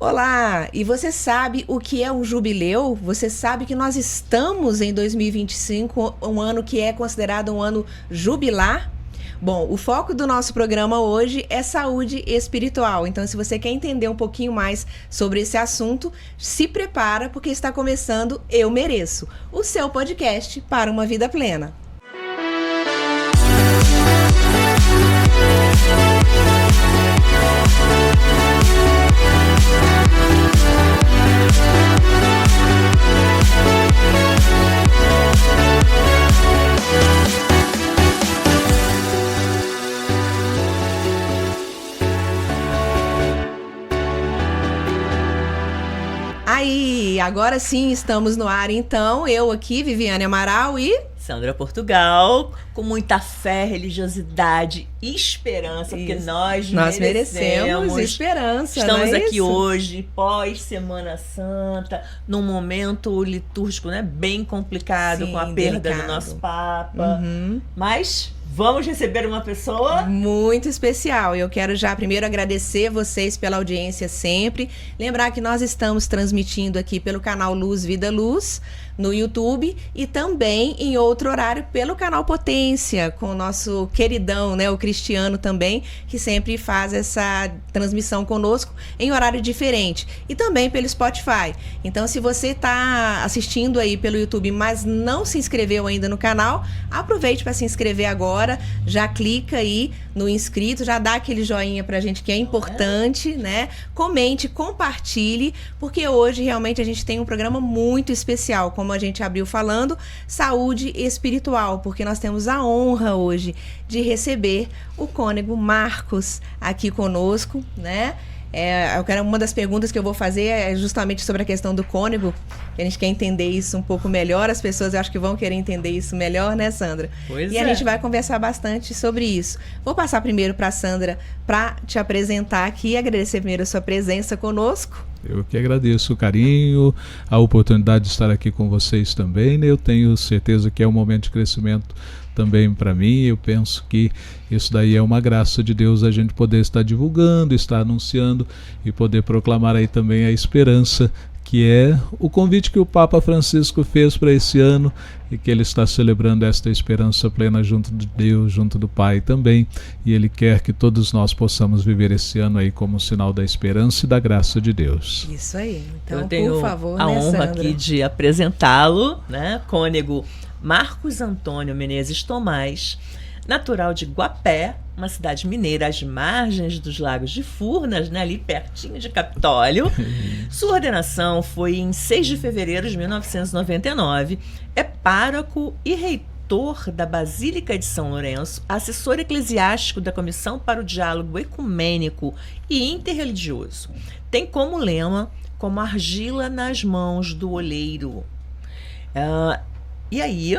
Olá! E você sabe o que é um jubileu? Você sabe que nós estamos em 2025, um ano que é considerado um ano jubilar? Bom, o foco do nosso programa hoje é saúde espiritual. Então, se você quer entender um pouquinho mais sobre esse assunto, se prepara porque está começando Eu Mereço, o seu podcast para uma vida plena. Aí, agora sim estamos no ar, então, eu aqui, Viviane Amaral e... Sandra Portugal, com muita fé, religiosidade e esperança, porque nós merecemos esperança. Estamos aqui isso? hoje, pós-Semana Santa, num momento litúrgico, né, bem complicado, Sim, com a perda delicado do nosso Papa, mas... Vamos receber uma pessoa muito especial. Eu quero já primeiro agradecer vocês pela audiência sempre. Lembrar que nós estamos transmitindo aqui pelo canal Luz Vida Luz no YouTube e também em outro horário pelo canal Potência, com o nosso queridão, né, o Cristiano também, que sempre faz essa transmissão conosco em horário diferente. E também pelo Spotify. Então, se você está assistindo aí pelo YouTube, mas não se inscreveu ainda no canal, aproveite para se inscrever agora. Já clica aí no inscrito, já dá aquele joinha pra gente que é importante, né? Comente, compartilhe, porque hoje realmente a gente tem um programa muito especial, como a gente abriu falando, saúde espiritual, porque nós temos a honra hoje de receber o cônego Marcos aqui conosco, né? Uma das perguntas que eu vou fazer é justamente sobre a questão do cônego, que a gente quer entender isso um pouco melhor, as pessoas eu acho que vão querer entender isso melhor, né, Sandra? Pois e a gente vai conversar bastante sobre isso. Vou passar primeiro para a Sandra para te apresentar aqui e agradecer primeiro a sua presença conosco. Eu que agradeço o carinho, a oportunidade de estar aqui com vocês também, né? Eu tenho certeza que é um momento de crescimento também para mim. Eu penso que isso daí é uma graça de Deus, a gente poder estar divulgando, estar anunciando e poder proclamar aí também a esperança, que é o convite que o Papa Francisco fez para esse ano e que ele está celebrando esta esperança plena junto de Deus, junto do Pai também, e ele quer que todos nós possamos viver esse ano aí como um sinal da esperança e da graça de Deus. Isso aí. Então, eu tenho por favor, a né, honra Sandra? aqui de apresentá-lo, né, cônego Marcos Antônio Menezes Tomás, natural de Guapé, uma cidade mineira às margens dos Lagos de Furnas, né, ali pertinho de Capitólio. Sua ordenação foi em 6 de fevereiro de 1999. É pároco e reitor da Basílica de São Lourenço, assessor eclesiástico da Comissão para o Diálogo Ecumênico e Interreligioso. Tem como lema, como argila nas mãos do oleiro. E aí,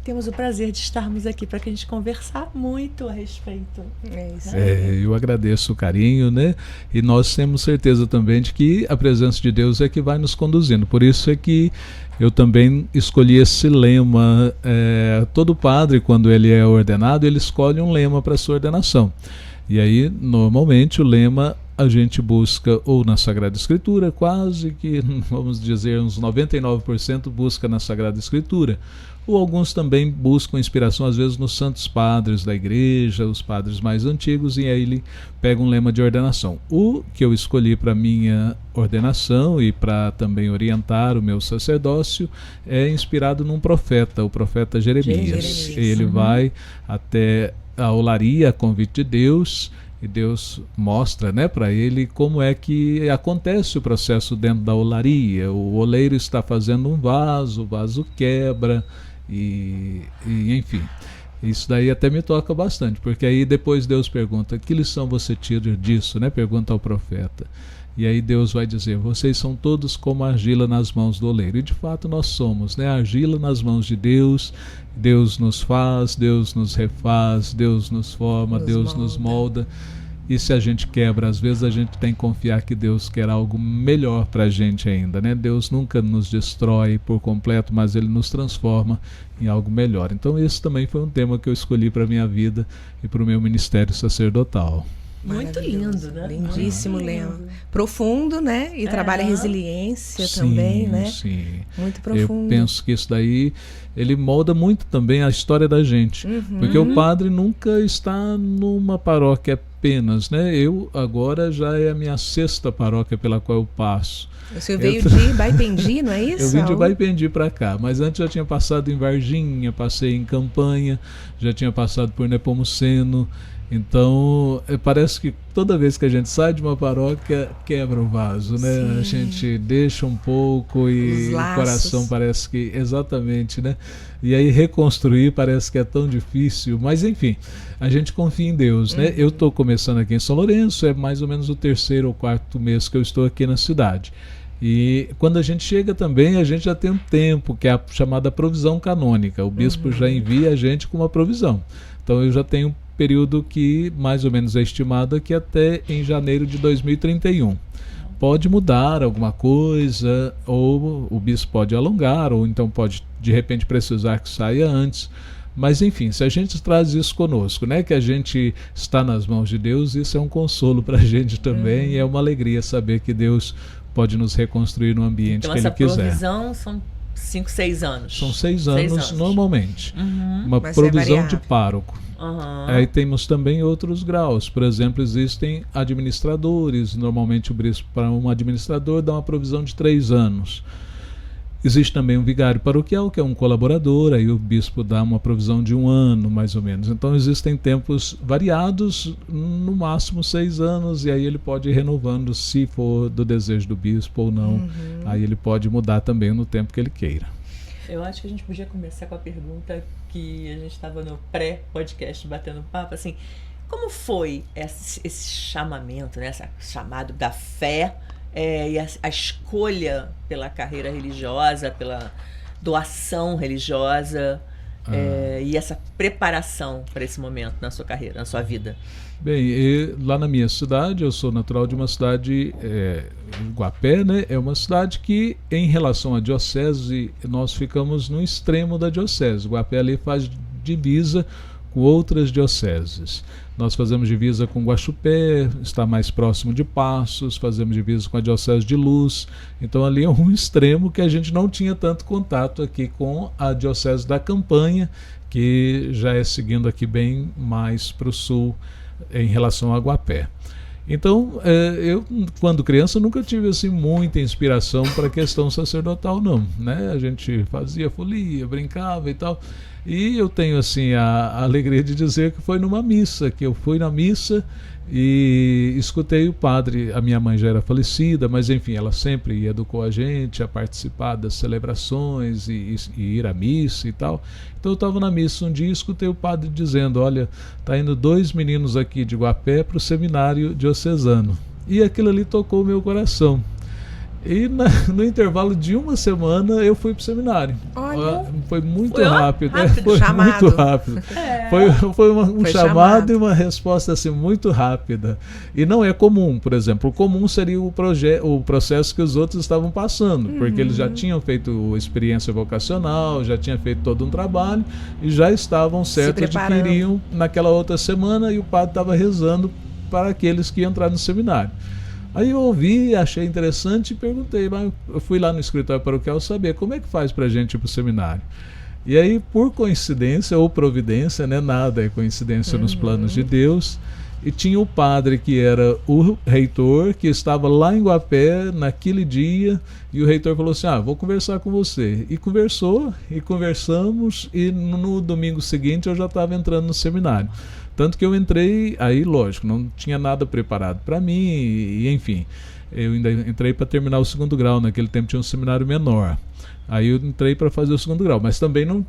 temos o prazer de estarmos aqui para que a gente conversar muito a respeito. É isso. Eu agradeço o carinho, né? E nós temos certeza também de que a presença de Deus é que vai nos conduzindo. Por isso é que eu também escolhi esse lema. Todo padre, quando ele é ordenado, ele escolhe um lema para a sua ordenação. E aí, normalmente, o lema a gente busca ou na Sagrada Escritura, quase que, vamos dizer, uns 99% busca na Sagrada Escritura. Ou alguns também buscam inspiração, às vezes, nos santos padres da igreja, os padres mais antigos, e aí ele pega um lema de ordenação. O que eu escolhi para minha ordenação e para também orientar o meu sacerdócio é inspirado num profeta, o profeta Jeremias. Ele vai até a olaria, a convite de Deus, e Deus mostra, né, para ele como é que acontece o processo dentro da olaria. O oleiro está fazendo um vaso, o vaso quebra, e enfim, isso daí até me toca bastante, porque aí depois Deus pergunta, que lição você tira disso, né? Pergunta ao profeta. E aí Deus vai dizer, vocês são todos como argila nas mãos do oleiro. E de fato nós somos, né? Argila nas mãos de Deus. Deus nos faz, Deus nos refaz, Deus nos forma, Deus nos molda. E se a gente quebra, às vezes a gente tem que confiar que Deus quer algo melhor para a gente ainda, né? Deus nunca nos destrói por completo, mas Ele nos transforma em algo melhor. Então esse também foi um tema que eu escolhi para a minha vida e para o meu ministério sacerdotal. Muito lindo, né? Lindíssimo lema. Profundo, né? E trabalha a resiliência também, né? Sim. Muito profundo. Eu penso que isso daí, ele molda muito também a história da gente. Porque o padre nunca está numa paróquia apenas, né? Eu agora já é a minha 6ª paróquia pela qual eu passo. O senhor veio de Baipendi, não é isso? Eu vim de Baipendi para cá, mas antes já tinha passado em Varginha, passei em Campanha, já tinha passado por Nepomuceno. Então, parece que toda vez que a gente sai de uma paróquia, quebra o vaso, né? Sim. A gente deixa um pouco e o coração parece que... Exatamente, né? E aí reconstruir parece que é tão difícil, mas enfim, a gente confia em Deus, né? Eu estou começando aqui em São Lourenço, é mais ou menos o 3º ou 4º mês que eu estou aqui na cidade. E quando a gente chega também, a gente já tem um tempo, que é a chamada provisão canônica. O bispo já envia a gente com uma provisão. Então eu já tenho um período que mais ou menos é estimado aqui até em janeiro de 2031. Pode mudar alguma coisa, ou o bispo pode alongar, ou então pode de repente precisar que saia antes. Mas enfim, se a gente traz isso conosco, né, que a gente está nas mãos de Deus, isso é um consolo para a gente também, e é uma alegria saber que Deus pode nos reconstruir no ambiente então, que Ele quiser. Então essa provisão são 5, 6 anos. São 6 anos normalmente. Uma mas provisão de pároco. Aí temos também outros graus. Por exemplo, existem administradores. Normalmente o bispo, para um administrador, dá uma provisão de 3 anos. Existe também um vigário paroquial, que é um colaborador, aí o bispo dá uma provisão de 1 ano, mais ou menos. Então existem tempos variados, no máximo 6 anos, e aí ele pode ir renovando, se for do desejo do bispo ou não. Aí ele pode mudar também no tempo que ele queira. Eu acho que a gente podia começar com a pergunta que a gente estava no pré-podcast batendo papo, assim, como foi esse chamamento, né, esse chamado da fé, e a escolha pela carreira religiosa, pela doação religiosa, e essa preparação para esse momento na sua carreira, na sua vida? Bem, lá na minha cidade, eu sou natural de uma cidade, Guapé, né? É uma cidade que, em relação à diocese, nós ficamos no extremo da diocese. Guapé ali faz divisa com outras dioceses. Nós fazemos divisa com Guaxupé, está mais próximo de Passos, fazemos divisa com a Diocese de Luz. Então ali é um extremo que a gente não tinha tanto contato aqui com a Diocese da Campanha, que já é seguindo aqui bem mais para o sul em relação a Guapé. Então, eu, quando criança, nunca tive assim, muita inspiração para a questão sacerdotal, não, né? A gente fazia folia, brincava e tal. E eu tenho assim a alegria de dizer que foi numa missa, que eu fui na missa e escutei o padre. A minha mãe já era falecida, mas enfim, ela sempre educou a gente a participar das celebrações e ir à missa e tal. Então eu estava na missa um dia e escutei o padre dizendo: olha, tá indo 2 meninos aqui de Guapé para o seminário diocesano. E aquilo ali tocou o meu coração. E no intervalo de 1 semana eu fui para o seminário. Olha, foi muito rápido. Foi chamado. Muito rápido. Foi um chamado e uma resposta assim, muito rápida. E não é comum, por exemplo. O comum seria o processo que os outros estavam passando, porque eles já tinham feito experiência vocacional, já tinham feito todo um trabalho e já estavam certos de que iriam naquela outra semana, e o padre estava rezando para aqueles que iam entrar no seminário. Aí eu ouvi, achei interessante e perguntei, mas eu fui lá no escritório paroquial saber como é que faz para a gente ir para o seminário. E aí, por coincidência ou providência, né, nada é coincidência nos planos de Deus, e tinha o padre que era o reitor, que estava lá em Guapé naquele dia, e o reitor falou assim: vou conversar com você. E conversou, e conversamos, e no domingo seguinte eu já estava entrando no seminário. Tanto que eu entrei, aí lógico, não tinha nada preparado para mim, e enfim, eu ainda entrei para terminar o 2º grau, naquele tempo tinha um seminário menor. Aí eu entrei para fazer o 2º grau, mas também não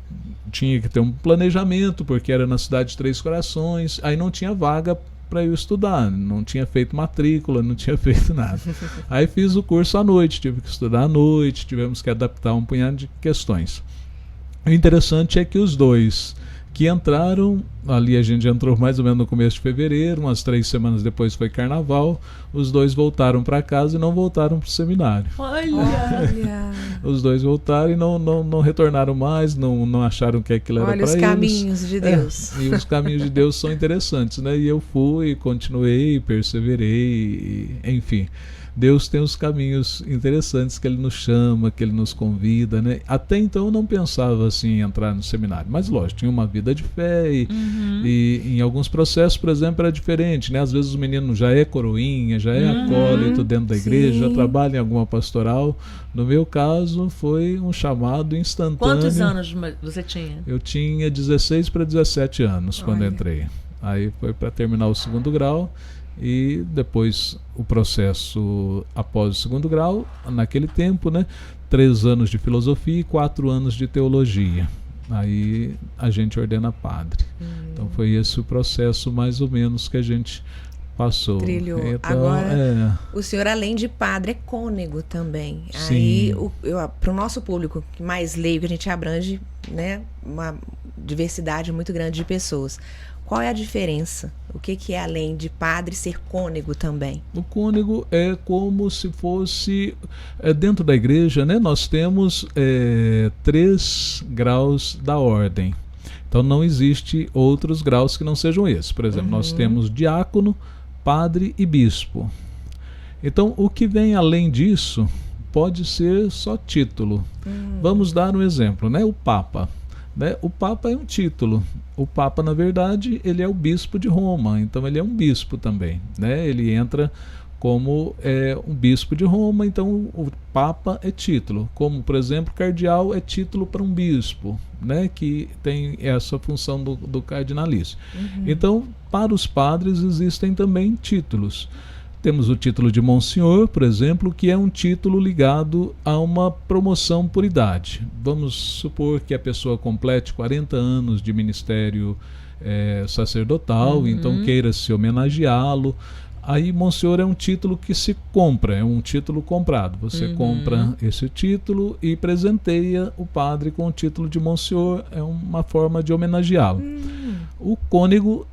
tinha que ter um planejamento, porque era na cidade de Três Corações, aí não tinha vaga para eu estudar, não tinha feito matrícula, não tinha feito nada. Aí fiz o curso à noite, tive que estudar à noite, tivemos que adaptar um punhado de questões. O interessante é que os dois que entraram, ali a gente entrou mais ou menos no começo de fevereiro, umas 3 semanas depois foi carnaval, os 2 voltaram para casa e não voltaram para o seminário. Olha! Os 2 voltaram e não retornaram mais, não acharam que aquilo era para eles. Olha os caminhos de Deus. E os caminhos de Deus são interessantes, né? E eu fui, continuei, perseverei, enfim. Deus tem os caminhos interessantes que Ele nos chama, que Ele nos convida, né? Até então eu não pensava assim em entrar no seminário, mas lógico, tinha uma vida de fé e em alguns processos, por exemplo, era diferente, né? Às vezes o menino já é coroinha, já é acólito dentro da igreja, já trabalha em alguma pastoral. No meu caso, foi um chamado instantâneo. Quantos anos você tinha? Eu tinha 16 para 17 anos quando entrei. Aí foi para terminar o 2º grau. E depois o processo após o 2º grau, naquele tempo, né, 3 anos de filosofia e 4 anos de teologia. Aí a gente ordena padre. Então foi esse o processo mais ou menos que a gente passou. Trilhou. Então, agora, o senhor, além de padre, é cônego também. Sim. Aí, para o nosso público mais leigo, a gente abrange, né, uma diversidade muito grande de pessoas. Qual é a diferença? O que é, além de padre, ser cônego também? O cônego é como se fosse, dentro da igreja, né, nós temos 3 graus da ordem. Então não existe outros graus que não sejam esses. Por exemplo, nós temos diácono, padre e bispo. Então o que vem além disso pode ser só título. Vamos dar um exemplo, né? O Papa. Né? O Papa é um título. O Papa, na verdade, ele é o bispo de Roma, então ele é um bispo também, né? Ele entra como um bispo de Roma, então o Papa é título. Como, por exemplo, cardeal é título para um bispo, né? Que tem essa função do cardinalício. Então, para os padres existem também títulos. Temos o título de Monsenhor, por exemplo, que é um título ligado a uma promoção por idade. Vamos supor que a pessoa complete 40 anos de ministério sacerdotal, então queira se homenageá-lo. Aí Monsenhor é um título que se compra, é um título comprado. Você compra esse título e presenteia o padre com o título de Monsenhor, é uma forma de homenageá-lo. O cônego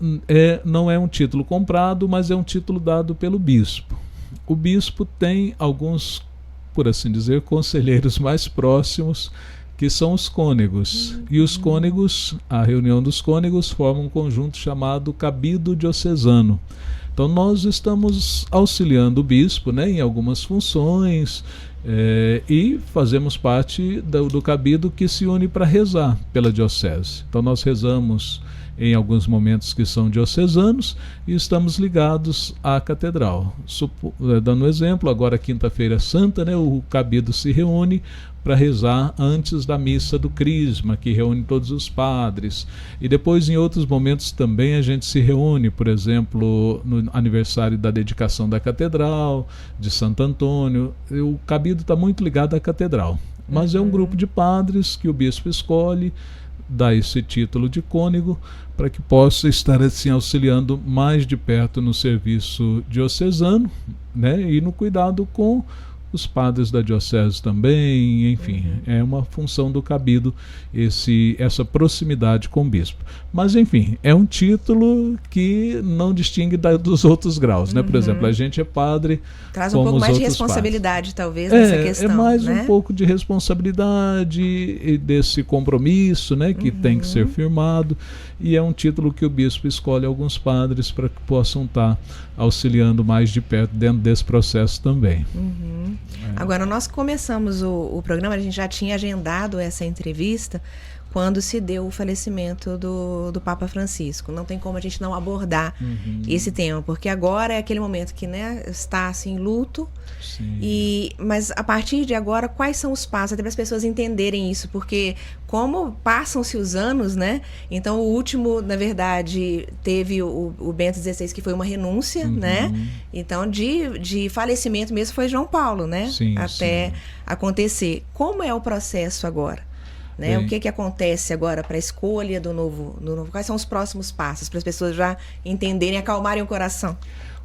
não é um título comprado, mas é um título dado pelo bispo. O bispo tem alguns, por assim dizer, conselheiros mais próximos, que são os cônegos. E os cônegos, a reunião dos cônegos, forma um conjunto chamado cabido diocesano. Então nós estamos auxiliando o bispo, né, em algumas funções e fazemos parte do cabido que se une para rezar pela diocese. Então nós rezamos em alguns momentos que são diocesanos e estamos ligados à catedral. Dando um exemplo, agora quinta-feira santa, né, o cabido se reúne para rezar antes da missa do Crisma, que reúne todos os padres. E depois, em outros momentos, também a gente se reúne, por exemplo, no aniversário da dedicação da catedral, de Santo Antônio. O cabido está muito ligado à catedral. Mas é um grupo de padres que o bispo escolhe, dá esse título de cônego, para que possa estar assim auxiliando mais de perto no serviço diocesano, né, e no cuidado com os padres da diocese também, enfim, é uma função do cabido essa proximidade com o bispo. Mas, enfim, é um título que não distingue dos outros graus, né? Por exemplo, a gente é padre. Traz um pouco mais de responsabilidade, talvez, nessa questão. É mais, né? Um pouco de responsabilidade e desse compromisso, né? Que tem que ser firmado. E é um título que o bispo escolhe alguns padres para que possam estar auxiliando mais de perto dentro desse processo também. Agora, nós começamos o programa, a gente já tinha agendado essa entrevista quando se deu o falecimento do Papa Francisco. Não tem como a gente não abordar esse tema, porque agora é aquele momento que, né, está assim, luto. Mas a partir de agora, quais são os passos, até para as pessoas entenderem isso, porque como passam-se os anos, né? Então o último, na verdade, teve o Bento XVI, que foi uma renúncia, né? Então de falecimento mesmo foi João Paulo, né? Até acontecer. Como é o processo agora? Né? O que acontece agora para a escolha do novo? Quais são os próximos passos para as pessoas já entenderem, acalmarem o coração?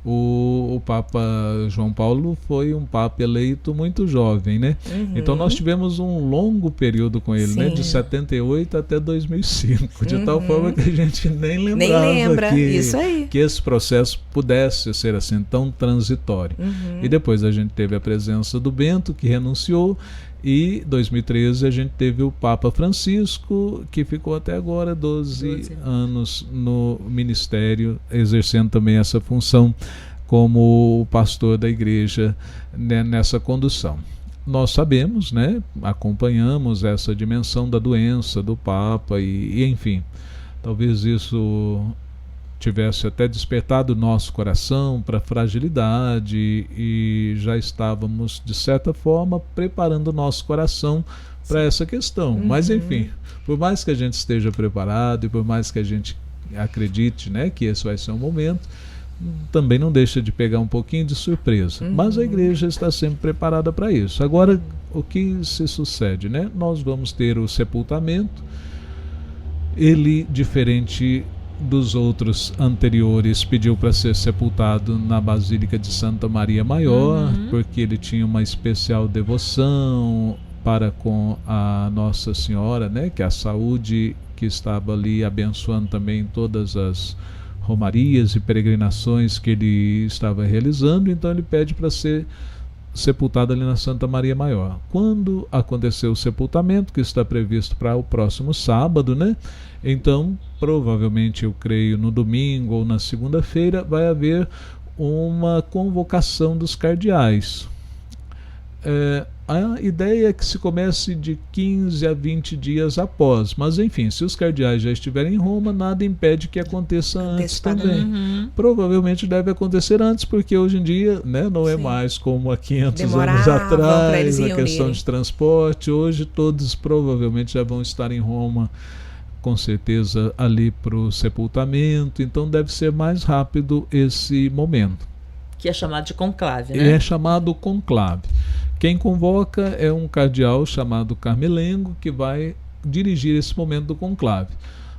o Papa João Paulo foi um Papa eleito muito jovem, né? Então nós tivemos um longo período com ele, né? De 78 até 2005, de tal forma que a gente nem lembrava que esse processo pudesse ser assim tão transitório. E depois a gente teve a presença do Bento, que renunciou, e em 2013 a gente teve o Papa Francisco, que ficou até agora 12 anos no ministério, exercendo também essa função como pastor da igreja, né, nessa condução. Nós sabemos, né, acompanhamos essa dimensão da doença do Papa e enfim, talvez isso tivesse até despertado o nosso coração para a fragilidade e já estávamos, de certa forma, preparando o nosso coração para essa questão. Mas, enfim, por mais que a gente esteja preparado e por mais que a gente acredite, né, que esse vai ser um momento, também não deixa de pegar um pouquinho de surpresa. Mas a igreja está sempre preparada para isso. Agora, o que se sucede, né? Nós vamos ter o sepultamento. Ele, diferente dos outros anteriores, pediu para ser sepultado na Basílica de Santa Maria Maior, porque ele tinha uma especial devoção para com a Nossa Senhora, né, que é a saúde, que estava ali abençoando também todas as romarias e peregrinações que ele estava realizando. Então ele pede para ser sepultado ali na Santa Maria Maior. Quando aconteceu o sepultamento, que está previsto para o próximo sábado, né? Então, provavelmente, eu creio, no domingo ou na segunda-feira, vai haver uma convocação dos cardeais. A ideia é que se comece de 15 a 20 dias após, mas enfim, se os cardeais já estiverem em Roma, nada impede que aconteça antes também. Provavelmente deve acontecer antes, porque hoje em dia, né, não é mais como há 500 anos atrás, a questão de transporte. Hoje todos provavelmente já vão estar em Roma, com certeza ali para o sepultamento, então deve ser mais rápido esse momento. Que é chamado de conclave, né? É chamado conclave. Quem convoca é um cardeal chamado Carmelengo, que vai dirigir esse momento do conclave.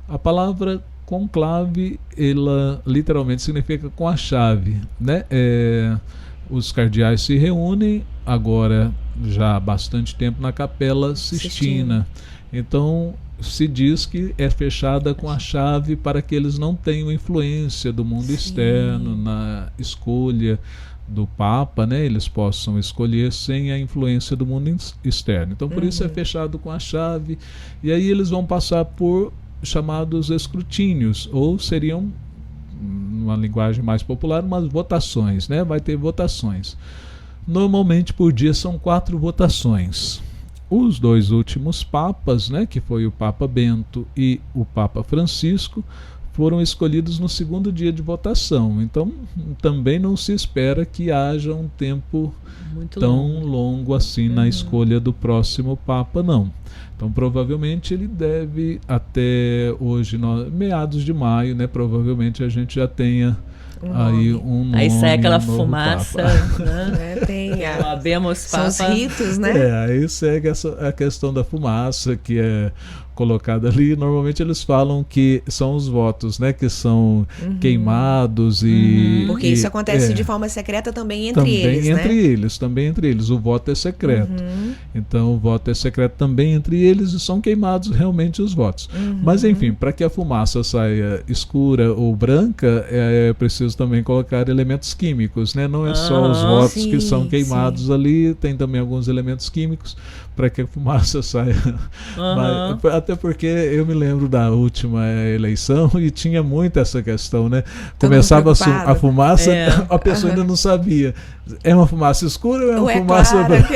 A palavra conclave, ela literalmente significa com a chave, né? Os cardeais se reúnem agora já há bastante tempo na Capela Sistina. Então se diz que é fechada com a chave para que eles não tenham influência do mundo externo na escolha do Papa, né? Eles possam escolher sem a influência do mundo externo. Então por isso é fechado com a chave, e aí eles vão passar por chamados escrutínios, ou seriam, numa linguagem mais popular, umas votações, né? Vai ter votações. Normalmente por dia são 4 votações. Os 2 últimos papas, né, que foi o Papa Bento e o Papa Francisco, foram escolhidos no segundo dia de votação. Então também não se espera que haja um tempo muito tão longo assim na escolha do próximo Papa, não. Então provavelmente ele deve, até hoje, meados de maio, né, provavelmente a gente já tenha aí um nome. Aí sai aquela fumaça, né? Sabemos, Papa. São os ritos, né? Aí segue a questão da fumaça, que é colocada ali. Normalmente eles falam que são os votos, né, que são queimados e... Porque isso acontece de forma secreta também entre eles, né? Também entre eles. O voto é secreto. Então o voto é secreto também entre eles e são queimados realmente os votos. Mas enfim, para que a fumaça saia escura ou branca, é preciso também colocar elementos químicos, né? Não é só os votos que são queimados ali, tem também alguns elementos químicos para que a fumaça saia. Até porque eu me lembro da última eleição e tinha muito essa questão, né? Começava a fumaça, a pessoa ainda não sabia. É uma fumaça escura ou é uma fumaça branca?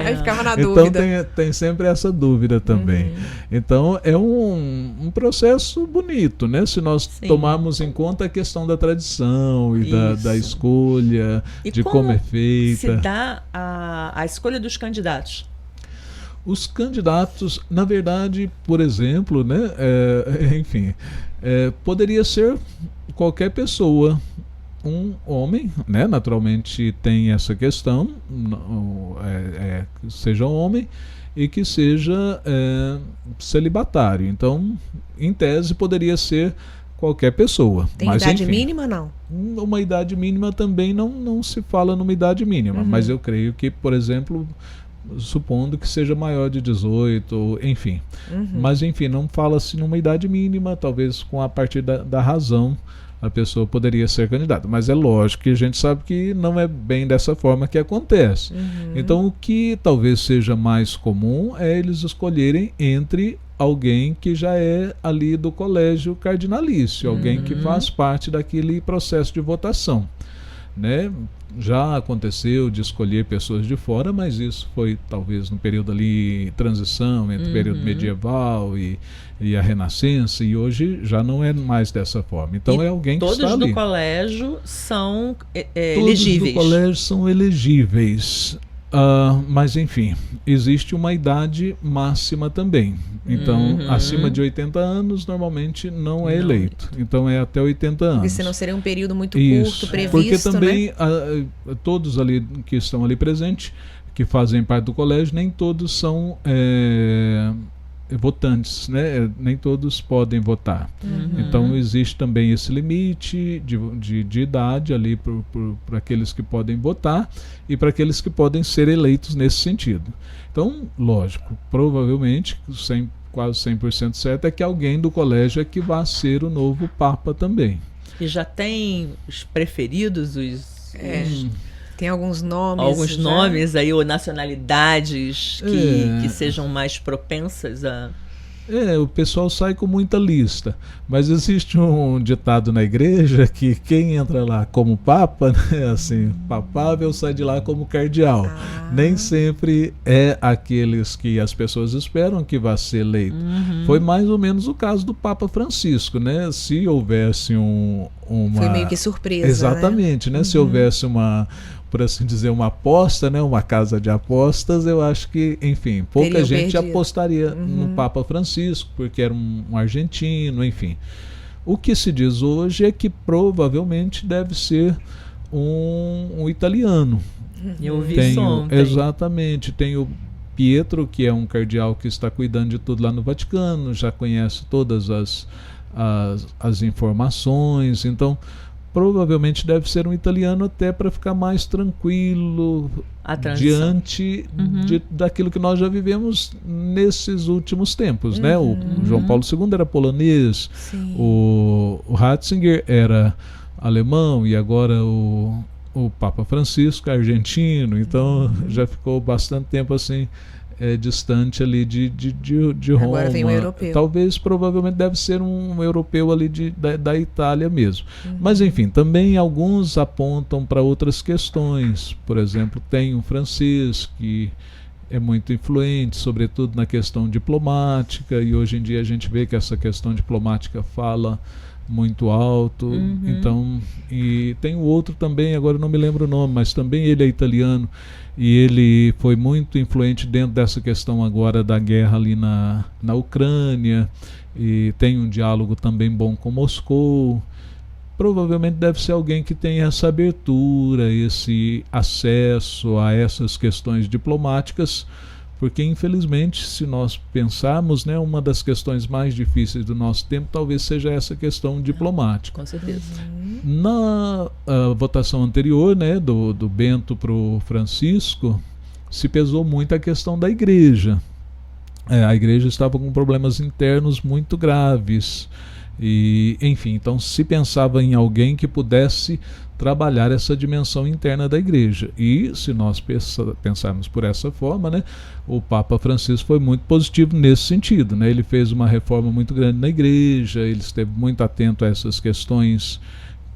Aí ficava na dúvida. Então tem sempre essa dúvida também. Então é um processo bonito, né? Se nós tomarmos em conta a questão da tradição e da escolha, de como é feita. Se dá a escolha dos candidatos? Os candidatos, na verdade, por exemplo, né, enfim, poderia ser qualquer pessoa, um homem, né, naturalmente tem essa questão, seja homem e que seja celibatário. Então, em tese, poderia ser qualquer pessoa. Tem mas, idade enfim, mínima, não? Uma idade mínima também não se fala numa idade mínima, mas eu creio que, por exemplo, supondo que seja maior de 18, enfim. Mas, enfim, não fala-se numa idade mínima, talvez com a partir da razão a pessoa poderia ser candidata. Mas é lógico que a gente sabe que não é bem dessa forma que acontece. Então, o que talvez seja mais comum é eles escolherem entre alguém que já é ali do colégio cardinalício, alguém que faz parte daquele processo de votação, né? Já aconteceu de escolher pessoas de fora, mas isso foi talvez no período ali transição entre o período medieval e a Renascença, e hoje já não é mais dessa forma. Então é alguém que está ali. Todos do colégio são Todos elegíveis. do colégio são elegíveis. Mas enfim, existe uma idade máxima também. Então, acima de 80 anos normalmente não é eleito. Então é até 80 anos. Porque senão seria um período muito Isso, curto, previsto, porque também né? Todos ali que estão ali presentes, que fazem parte do colégio, nem todos são votantes, né? Nem todos podem votar. Então existe também esse limite de idade ali para aqueles que podem votar e para aqueles que podem ser eleitos nesse sentido. Então, lógico, provavelmente, quase 100% certo é que alguém do colégio é que vai ser o novo Papa também. E já tem os preferidos, Tem alguns nomes. alguns já. nomes aí, ou nacionalidades que sejam mais propensas a... O pessoal sai com muita lista, mas existe um ditado na igreja que quem entra lá como papa, né, assim, papável, sai de lá como cardeal. Nem sempre é aqueles que as pessoas esperam que vá ser eleito. Foi mais ou menos o caso do Papa Francisco, né? Se houvesse uma... Foi meio que surpresa, Exatamente, né? Se houvesse por assim dizer, uma aposta, né? Uma casa de apostas, eu acho que, enfim, pouca Teriam gente perdido. apostaria no Papa Francisco, porque era um argentino, enfim. O que se diz hoje é que provavelmente deve ser um italiano. Eu ouvi isso ontem. Exatamente, tem o Pietro, que é um cardeal que está cuidando de tudo lá no Vaticano, já conhece todas as informações, então provavelmente deve ser um italiano, até para ficar mais tranquilo diante daquilo que nós já vivemos nesses últimos tempos, né? O João Paulo II era polonês, o Ratzinger era alemão, e agora o Papa Francisco é argentino, então já ficou bastante tempo assim distante ali de Roma. Agora vem um europeu. Talvez, provavelmente deve ser um europeu ali da Itália mesmo. Mas enfim, também alguns apontam para outras questões. Por exemplo, tem um francês que é muito influente, sobretudo na questão diplomática, e hoje em dia a gente vê que essa questão diplomática fala muito alto. Então, e tem o outro também, agora não me lembro o nome, mas também ele é italiano, e ele foi muito influente dentro dessa questão agora da guerra ali na Ucrânia, e tem um diálogo também bom com Moscou. Provavelmente deve ser alguém que tem essa abertura, esse acesso a essas questões diplomáticas, porque infelizmente, se nós pensarmos, né, uma das questões mais difíceis do nosso tempo talvez seja essa questão diplomática. Com certeza. Na votação anterior, né, do Bento para o Francisco, se pesou muito a questão da igreja. A igreja estava com problemas internos muito graves. E, enfim, então se pensava em alguém que pudesse trabalhar essa dimensão interna da igreja. E se nós pensarmos por essa forma, né, o Papa Francisco foi muito positivo nesse sentido, né? Ele fez uma reforma muito grande na igreja, ele esteve muito atento a essas questões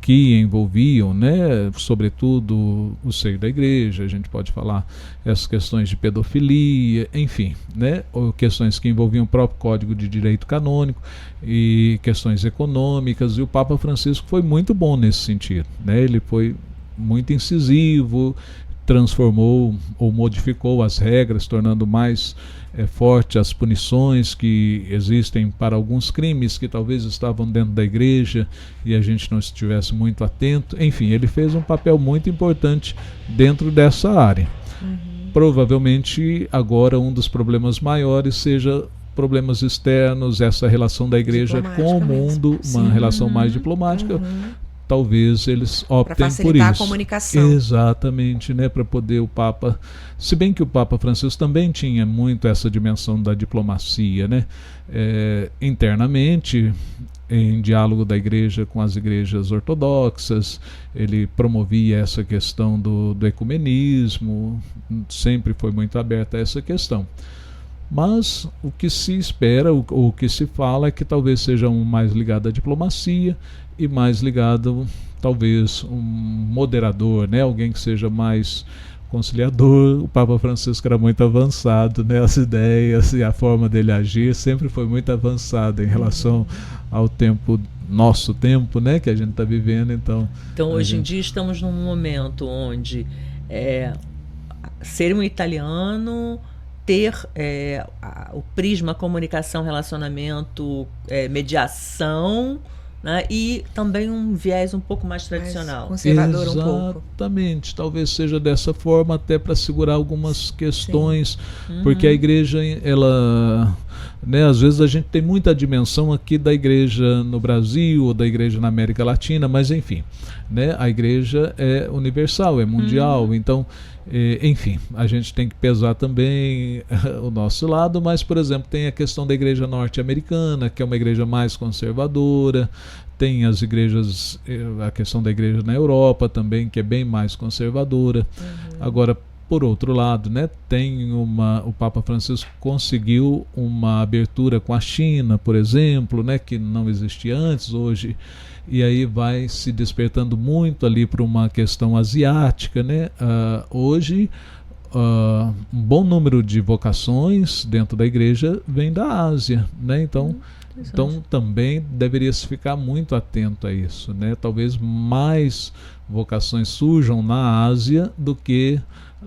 que envolviam, né, sobretudo o seio da igreja. A gente pode falar essas questões de pedofilia, enfim, né, ou questões que envolviam o próprio Código de Direito Canônico e questões econômicas, e o Papa Francisco foi muito bom nesse sentido, né? Ele foi muito incisivo, transformou ou modificou as regras, tornando mais forte as punições que existem para alguns crimes que talvez estavam dentro da igreja e a gente não estivesse muito atento. Enfim, ele fez um papel muito importante dentro dessa área. Provavelmente agora um dos problemas maiores seja problemas externos, essa relação da igreja com o mundo, uma relação mais diplomática, talvez eles optem por isso. Para facilitar a comunicação. Exatamente, né? Para poder o Papa... Se bem que o Papa Francisco também tinha muito essa dimensão da diplomacia, né? Internamente, em diálogo da igreja com as igrejas ortodoxas, ele promovia essa questão do ecumenismo, sempre foi muito aberto a essa questão. Mas o que se espera, o que se fala é que talvez seja um mais ligado à diplomacia e mais ligado, talvez, um moderador, né? Alguém que seja mais conciliador. O Papa Francisco era muito avançado, né? As ideias e a forma dele agir sempre foi muito avançada em relação ao tempo, nosso tempo, né? Que a gente está vivendo. Então hoje em dia estamos num momento onde ser um italiano, ter o prisma comunicação, relacionamento, mediação, né? E também um viés um pouco mais tradicional. Conservador um pouco. Exatamente. Talvez seja dessa forma até para segurar algumas questões, porque a igreja, ela... Né, às vezes a gente tem muita dimensão aqui da igreja no Brasil ou da igreja na América Latina, mas enfim, né, a igreja é universal, é mundial, então, enfim, a gente tem que pesar também o nosso lado, mas, por exemplo, tem a questão da igreja norte-americana, que é uma igreja mais conservadora, tem as igrejas, a questão da igreja na Europa também, que é bem mais conservadora. Agora, por outro lado, né, o Papa Francisco conseguiu uma abertura com a China, por exemplo, né, que não existia antes, hoje, e aí vai se despertando muito ali para uma questão asiática, né? Hoje, um bom número de vocações dentro da igreja vem da Ásia, né? Então também deveria se ficar muito atento a isso, né? Talvez mais vocações surjam na Ásia do que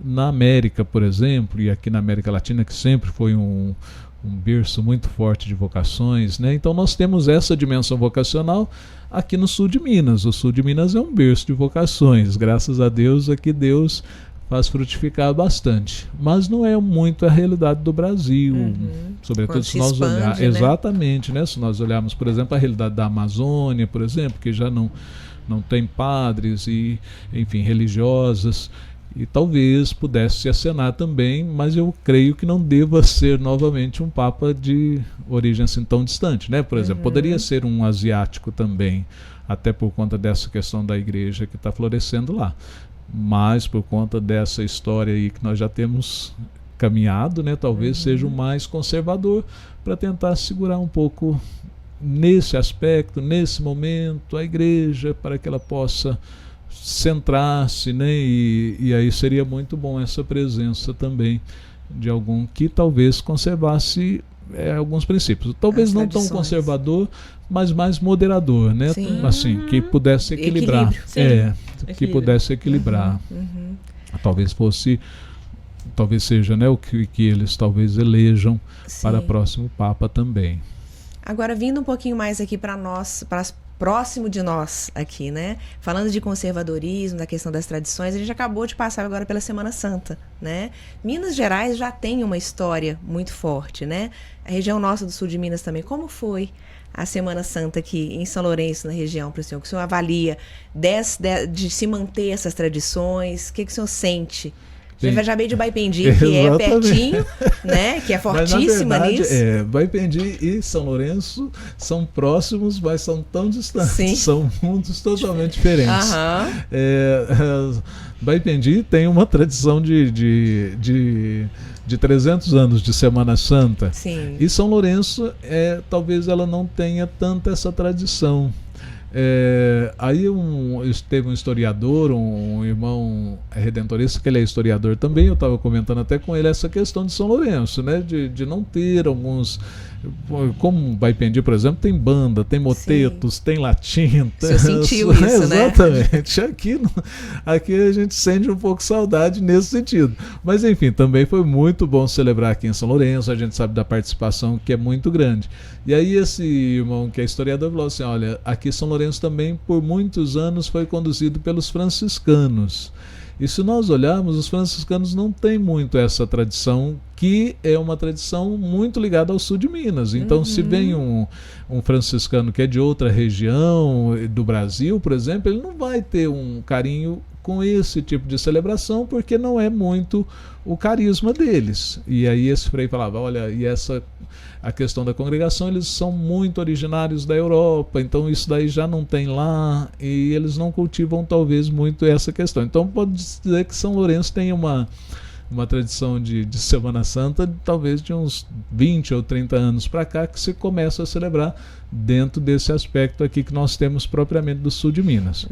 na América, por exemplo, e aqui na América Latina, que sempre foi um berço muito forte de vocações, né? Então nós temos essa dimensão vocacional aqui no sul de Minas. O sul de Minas é um berço de vocações, graças a Deus aqui Deus faz frutificar bastante, mas não é muito a realidade do Brasil, sobretudo se nós olharmos, exatamente, né? Se nós olharmos, por exemplo, a realidade da Amazônia, por exemplo, que já não tem padres e, enfim, religiosas, e talvez pudesse se acenar também, mas eu creio que não deva ser novamente um Papa de origem assim tão distante, né? Por exemplo, poderia ser um asiático também, até por conta dessa questão da igreja que está florescendo lá, mas por conta dessa história aí que nós já temos caminhado, né? Talvez seja o mais conservador, para tentar segurar um pouco nesse aspecto, nesse momento, a igreja, para que ela possa centrar-se, né? E aí seria muito bom essa presença também de algum que talvez conservasse alguns princípios. Talvez não tão conservador, mas mais moderador, né? Assim, que pudesse equilibrar. Que pudesse equilibrar. Talvez seja, né, o que eles talvez elejam para o próximo Papa também. Agora, vindo um pouquinho mais aqui para nós, próximo de nós aqui, né? Falando de conservadorismo, da questão das tradições, a gente acabou de passar agora pela Semana Santa, né? Minas Gerais já tem uma história muito forte, né? A região nossa do sul de Minas também. Como foi a Semana Santa aqui em São Lourenço, na região, para o senhor? O que o senhor avalia de se manter essas tradições? O que o senhor sente? Já veio de Baipendi, que é pertinho, né? Que é fortíssima nisso. Baipendi e São Lourenço são próximos, mas são tão distantes. São mundos totalmente diferentes. Baipendi tem uma tradição de 300 anos de Semana Santa. E São Lourenço, talvez ela não tenha tanta essa tradição. Aí teve um historiador, um irmão redentorista, que ele é historiador também, eu estava comentando até com ele essa questão de São Lourenço, né? De não ter alguns, como Baipendi, por exemplo, tem banda, tem motetos, tem latim. Você sentiu isso, exatamente. Aqui a gente sente um pouco saudade nesse sentido. Mas enfim, também foi muito bom celebrar aqui em São Lourenço, a gente sabe da participação que é muito grande. E aí esse irmão que é historiador falou assim, olha, aqui São Lourenço também por muitos anos foi conduzido pelos franciscanos. E se nós olharmos, os franciscanos não têm muito essa tradição, que é uma tradição muito ligada ao sul de Minas. Então, se vem um franciscano que é de outra região do Brasil, por exemplo, ele não vai ter um carinho com esse tipo de celebração, porque não é muito o carisma deles. E aí esse frei falava, olha, e a questão da congregação, eles são muito originários da Europa, então isso daí já não tem lá, e eles não cultivam talvez muito essa questão. Então pode dizer que São Lourenço tem uma tradição de Semana Santa, talvez de uns 20 ou 30 anos para cá, que se começa a celebrar dentro desse aspecto aqui que nós temos propriamente do sul de Minas.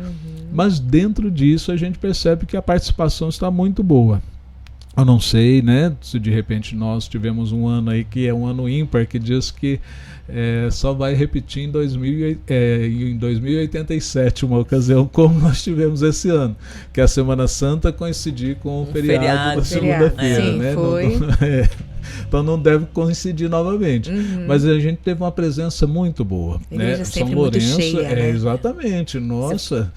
Mas dentro disso a gente percebe que a participação está muito boa. Eu não sei, né, se de repente nós tivemos um ano aí que é um ano ímpar, que diz que só vai repetir em 2087 uma ocasião como nós tivemos esse ano, que a Semana Santa coincidir com o feriado da segunda-feira, né? Foi. Então não deve coincidir novamente. Mas a gente teve uma presença muito boa. A igreja sempre São Lourenço, muito cheia, né? Exatamente. Nossa,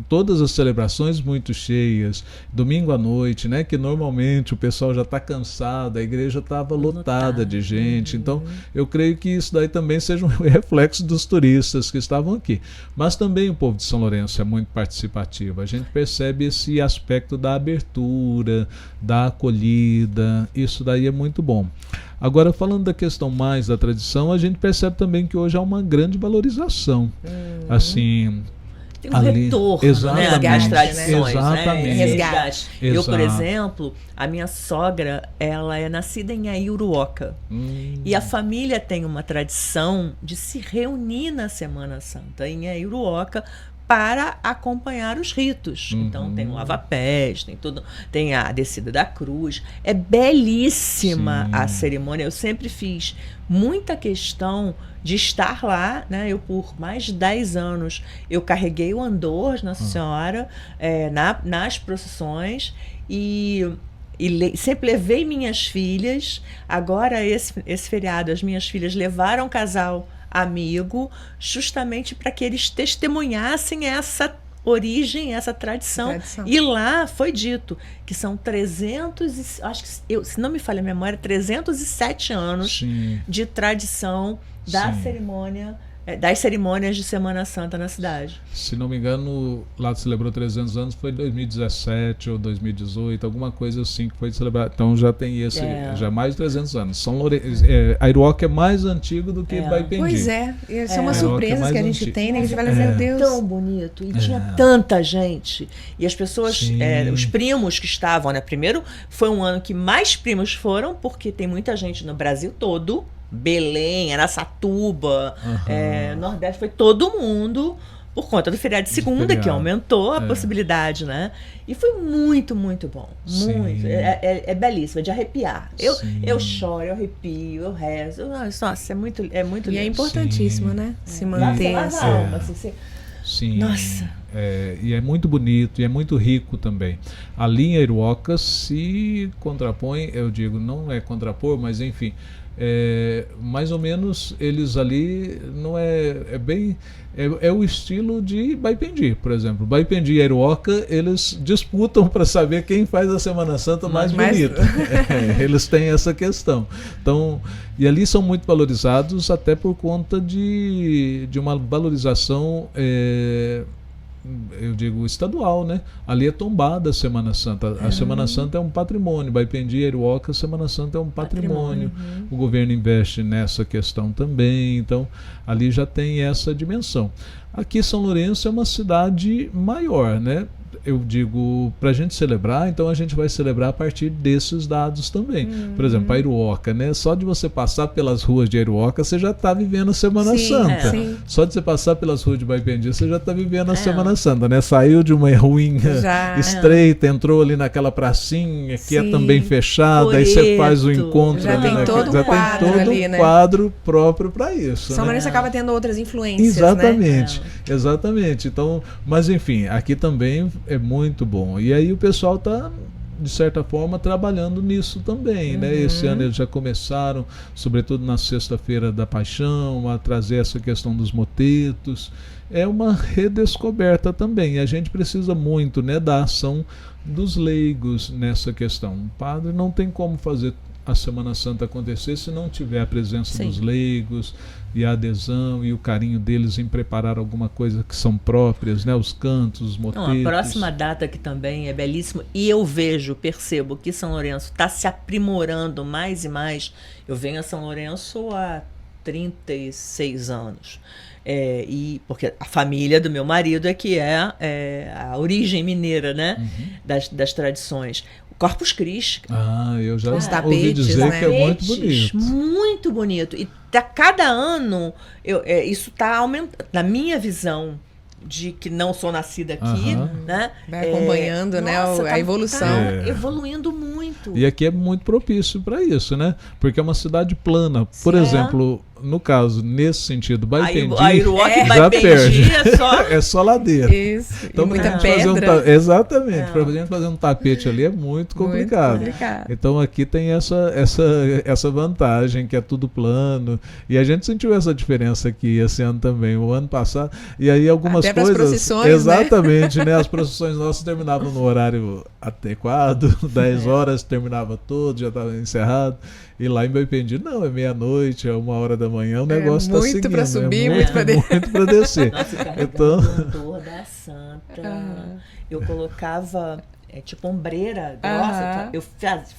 todas as celebrações muito cheias. Domingo à noite, né? Que normalmente o pessoal já está cansado, a igreja estava lotada de gente. Então eu creio que isso daí também seja um reflexo dos turistas que estavam aqui. Mas também o povo de São Lourenço é muito participativo. A gente percebe esse aspecto da abertura, da acolhida. Isso daí é muito bom. Agora, falando da questão mais da tradição, a gente percebe também que hoje há uma grande valorização. Assim, tem um retorno, né, às tradições, exatamente. Né? Resgate. Eu, por Exato. exemplo, a minha sogra, ela é nascida em Aiuruoca. E a família tem uma tradição de se reunir na Semana Santa em Aiuruoca para acompanhar os ritos. Então tem o lava-pés, tem tudo, tem a descida da cruz. É belíssima a cerimônia. Eu sempre fiz muita questão de estar lá, né? Eu, por mais de 10 anos, eu carreguei o andor de Nossa Senhora nas procissões e sempre levei minhas filhas. Agora, esse feriado, as minhas filhas levaram um casal amigo, justamente para que eles testemunhassem essa origem, essa tradição. E lá foi dito que são 300, acho que, se não me falha a memória, 307 anos de tradição da cerimônia, das cerimônias de Semana Santa na cidade. Se não me engano, lá celebrou 300 anos, foi 2017 ou 2018, alguma coisa assim que foi celebrado. Então já tem já mais de 300 anos. São Lourenço, Aiuruoca é mais antigo do que Baipendi. Pois é, são umas surpresas que a gente tem, né? A gente vai dizer, Deus. Tão bonito, e tinha tanta gente. E as pessoas, os primos que estavam, né? Primeiro, foi um ano que mais primos foram, porque tem muita gente no Brasil todo. Belém, Araçatuba, Nordeste, foi todo mundo por conta do feriado de segunda, que aumentou a possibilidade, né? E foi muito, muito bom. Muito. É belíssimo, é de arrepiar. Eu choro, eu arrepio, eu rezo. Nossa, é muito lindo. E é importantíssimo, né? Se manter. Sim. Nossa. E é muito bonito e é muito rico também. A linha Aiuruoca se contrapõe, eu digo, não é contrapor, mas enfim, mais ou menos eles ali não é bem o estilo de Baipendi, por exemplo. Baipendi e Aiuruoca, eles disputam para saber quem faz a Semana Santa mais bonita. Eles têm essa questão. Então, e ali são muito valorizados até por conta de uma valorização eu digo estadual, né? Ali é tombada a Semana Santa. A Semana Santa é um patrimônio. Baipendi e Aiuruoca, a Semana Santa é um patrimônio. O governo investe nessa questão também. Então, ali já tem essa dimensão. Aqui São Lourenço é uma cidade maior, né? Eu digo, para a gente celebrar, então a gente vai celebrar a partir desses dados também. Por exemplo, Aiuruoca, né? Só de você passar pelas ruas de Aiuruoca, você já está vivendo a Semana Santa. Só de você passar pelas ruas de Baipendi, você já está vivendo a Semana Santa, né? Saiu de uma ruinha estreita, entrou ali naquela pracinha, que é também fechada, aí você faz o encontro ali tem todo um quadro ali, né? Quadro próprio para isso. São Lourenço acaba tendo outras influências, exatamente, né? Exatamente. Então, mas enfim, aqui também é muito bom. E aí o pessoal está de certa forma, trabalhando nisso também, né? Esse ano eles já começaram, sobretudo na Sexta-feira da Paixão, a trazer essa questão dos motetos. É uma redescoberta também. A gente precisa muito, né, da ação dos leigos nessa questão. O padre não tem como fazer a Semana Santa acontecer se não tiver a presença dos leigos e a adesão e o carinho deles em preparar alguma coisa que são próprias, né? Os cantos, os motetos. A próxima data que também é belíssima, e eu percebo que São Lourenço está se aprimorando mais e mais. Eu venho a São Lourenço há 36 anos. E porque a família do meu marido é a origem mineira, né? Das tradições. O Corpus Christi. Eu já os ouvi tapetes, dizer, né? que é muito bonito. Muito bonito. E cada ano isso está aumentando. Na minha visão, de que não sou nascida aqui, né? Vai acompanhando, né, a evolução. Tá evoluindo muito. E aqui é muito propício para isso, né? Porque é uma cidade plana. Por exemplo, no caso, nesse sentido, Baipendi, a Iruoca e já perde. é só ladeira. Isso. Então, e muita pra gente pedra. Exatamente. Para a gente fazer um tapete ali é muito complicado. Então aqui tem essa vantagem, que é tudo plano. E a gente sentiu essa diferença aqui esse ano também, o ano passado. E aí algumas Até coisas. Procissões, exatamente, né? As procissões nossas terminavam no horário adequado, 10 horas terminava tudo, já estava encerrado. E lá em Baipendi, não, é meia-noite, é 1h da manhã, o negócio está seguindo. Muito para subir, muito para descer. Muito para descer. Nossa, então, o da Santa. Eu colocava tipo ombreira grossa. Eu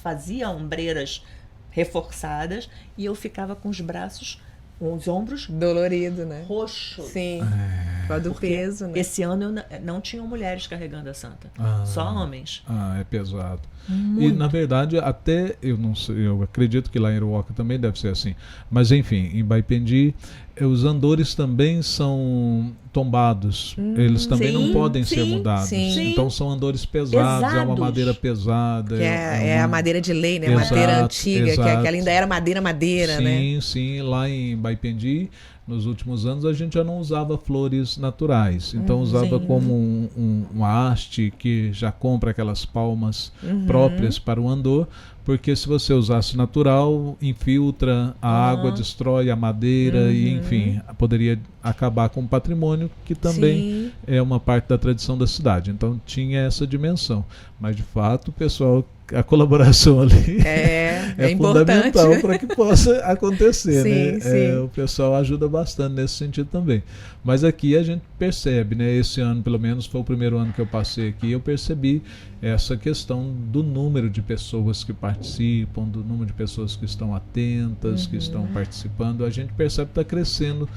fazia ombreiras reforçadas e eu ficava com os braços, com os ombros dolorido, né? Roxo. Sim. Por causa do peso, né? Esse ano não tinham mulheres carregando a Santa. Só homens. É pesado. Muito. E na verdade, até eu não sei, eu acredito que lá em Iruoca também deve ser assim. Mas enfim, em Baipendi, os andores também são tombados. Eles também não podem ser mudados. Então são andores pesados, é uma madeira pesada. Que é a madeira de lei, né? Madeira antiga, que aquela ainda era madeira, né? Sim. Lá em Baipendi, nos últimos anos, a gente já não usava flores naturais. Então usava como um haste que já compra aquelas palmas próprias para o andor, porque se você usasse natural, infiltra a água, destrói a madeira e, enfim, poderia acabar com o patrimônio, que também é uma parte da tradição da cidade. Então tinha essa dimensão. Mas, de fato, o pessoal, a colaboração ali é fundamental para que possa acontecer, né? O pessoal ajuda bastante nesse sentido também. Mas aqui a gente percebe, né? Esse ano, pelo menos, foi o primeiro ano que eu passei aqui, eu percebi essa questão do número de pessoas que participam, do número de pessoas que estão atentas, que estão participando. A gente percebe que está crescendo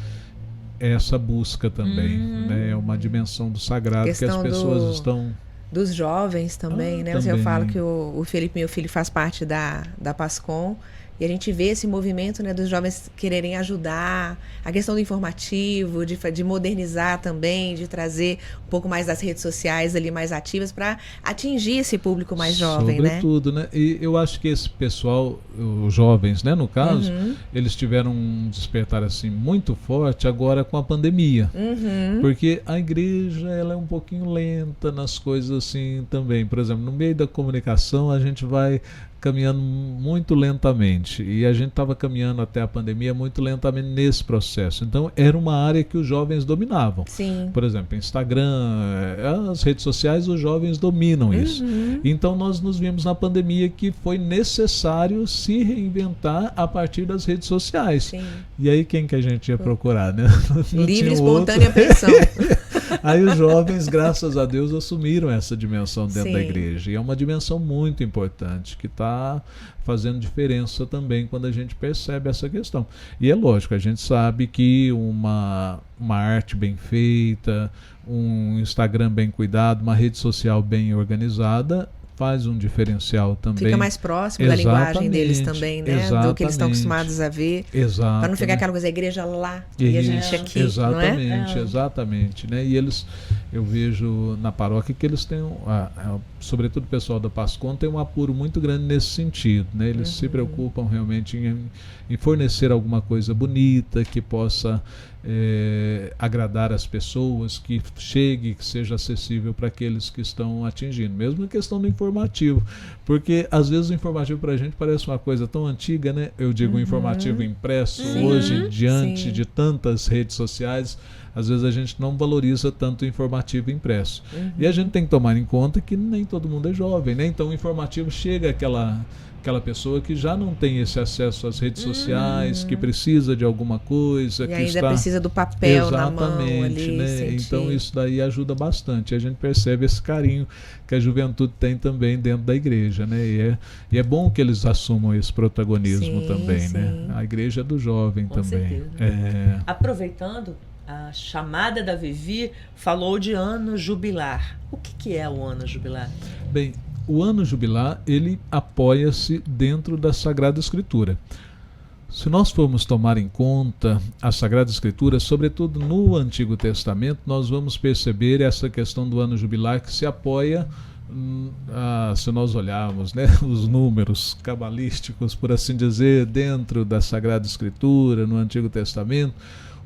essa busca também, né? É uma dimensão do sagrado que as pessoas estão... Dos jovens também, né? Também. Eu falo que o Felipe, meu filho, faz parte da PASCOM, e a gente vê esse movimento, né, dos jovens quererem ajudar, a questão do informativo, de modernizar também, de trazer um pouco mais das redes sociais ali mais ativas para atingir esse público mais jovem, né? Sobretudo, né? E eu acho que esse pessoal, os jovens, né, no caso, eles tiveram um despertar assim muito forte agora com a pandemia. Porque a igreja, ela é um pouquinho lenta nas coisas assim também. Por exemplo, no meio da comunicação, a gente vai caminhando muito lentamente, e a gente estava caminhando até a pandemia muito lentamente nesse processo. Então era uma área que os jovens dominavam. Por exemplo, Instagram, as redes sociais, os jovens dominam isso. Então nós nos vimos na pandemia que foi necessário se reinventar a partir das redes sociais. E aí quem que a gente ia procurar, né? Livre, espontânea pressão. Aí os jovens, graças a Deus, assumiram essa dimensão dentro da igreja. E é uma dimensão muito importante, que está fazendo diferença também quando a gente percebe essa questão. E é lógico, a gente sabe que uma arte bem feita, um Instagram bem cuidado, uma rede social bem organizada, faz um diferencial também. Fica mais próximo da linguagem deles também, né? Do que eles estão acostumados a ver. Para não ficar aquela coisa, a igreja lá e a gente aqui, exatamente, não é? Exatamente, né? E eles, eu vejo na paróquia que eles têm, sobretudo o pessoal da PASCOM, tem um apuro muito grande nesse sentido, né? Eles se preocupam realmente em fornecer alguma coisa bonita, que possa agradar as pessoas, que chegue, que seja acessível para aqueles que estão atingindo. Mesmo a questão do informativo, informativo, porque às vezes o informativo para a gente parece uma coisa tão antiga, né? Eu digo o informativo impresso, hoje, diante de tantas redes sociais, às vezes a gente não valoriza tanto o informativo impresso. E a gente tem que tomar em conta que nem todo mundo é jovem, né? Então o informativo chega àquela pessoa que já não tem esse acesso às redes sociais, que precisa de alguma coisa, E que ainda está... precisa do papel na mão Exatamente, ali, né? sentir. Então isso daí ajuda bastante. A gente percebe esse carinho que a juventude tem também dentro da igreja, né? E é bom que eles assumam esse protagonismo também, né? A igreja é do jovem Com também. certeza. Aproveitando, a chamada da Vivi falou de ano jubilar. O que é o ano jubilar? Bem, o ano jubilar, ele apoia-se dentro da Sagrada Escritura. Se nós formos tomar em conta a Sagrada Escritura, sobretudo no Antigo Testamento, nós vamos perceber essa questão do ano jubilar que se apoia, se nós olharmos, né, os números cabalísticos, por assim dizer, dentro da Sagrada Escritura, no Antigo Testamento.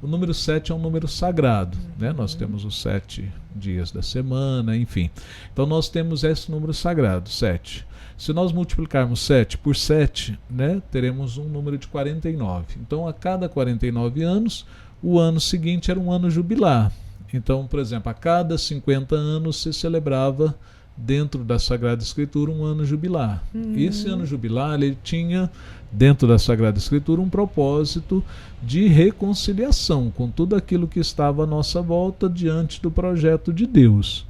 O número 7 é um número sagrado, né? Nós temos os 7 dias da semana, enfim. Então nós temos esse número sagrado, 7. Se nós multiplicarmos 7 por 7, né, teremos um número de 49. Então a cada 49 anos, o ano seguinte era um ano jubilar. Então, por exemplo, a cada 50 anos se celebrava dentro da Sagrada Escritura um ano jubilar. Esse ano jubilar, ele tinha dentro da Sagrada Escritura um propósito de reconciliação com tudo aquilo que estava à nossa volta diante do projeto de Deus.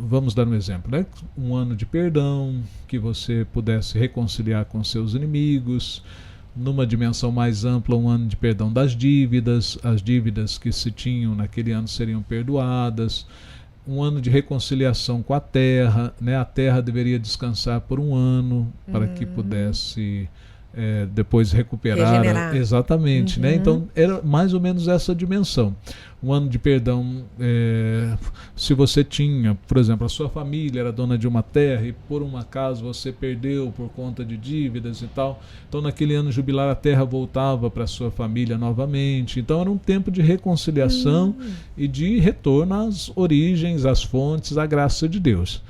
Vamos dar um exemplo, né? Um ano de perdão, que você pudesse reconciliar com seus inimigos. Numa dimensão mais ampla, um ano de perdão das dívidas, as dívidas que se tinham naquele ano seriam perdoadas. Um ano de reconciliação com a terra, né? A terra deveria descansar por um ano para que pudesse depois recuperar. Regenerar. Exatamente, né? Então era mais ou menos essa dimensão. Um ano de perdão, se você tinha, por exemplo, a sua família era dona de uma terra e por um acaso você perdeu por conta de dívidas e tal, então naquele ano jubilar a terra voltava para a sua família novamente. Então era um tempo de reconciliação e de retorno às origens, às fontes, à graça de Deus.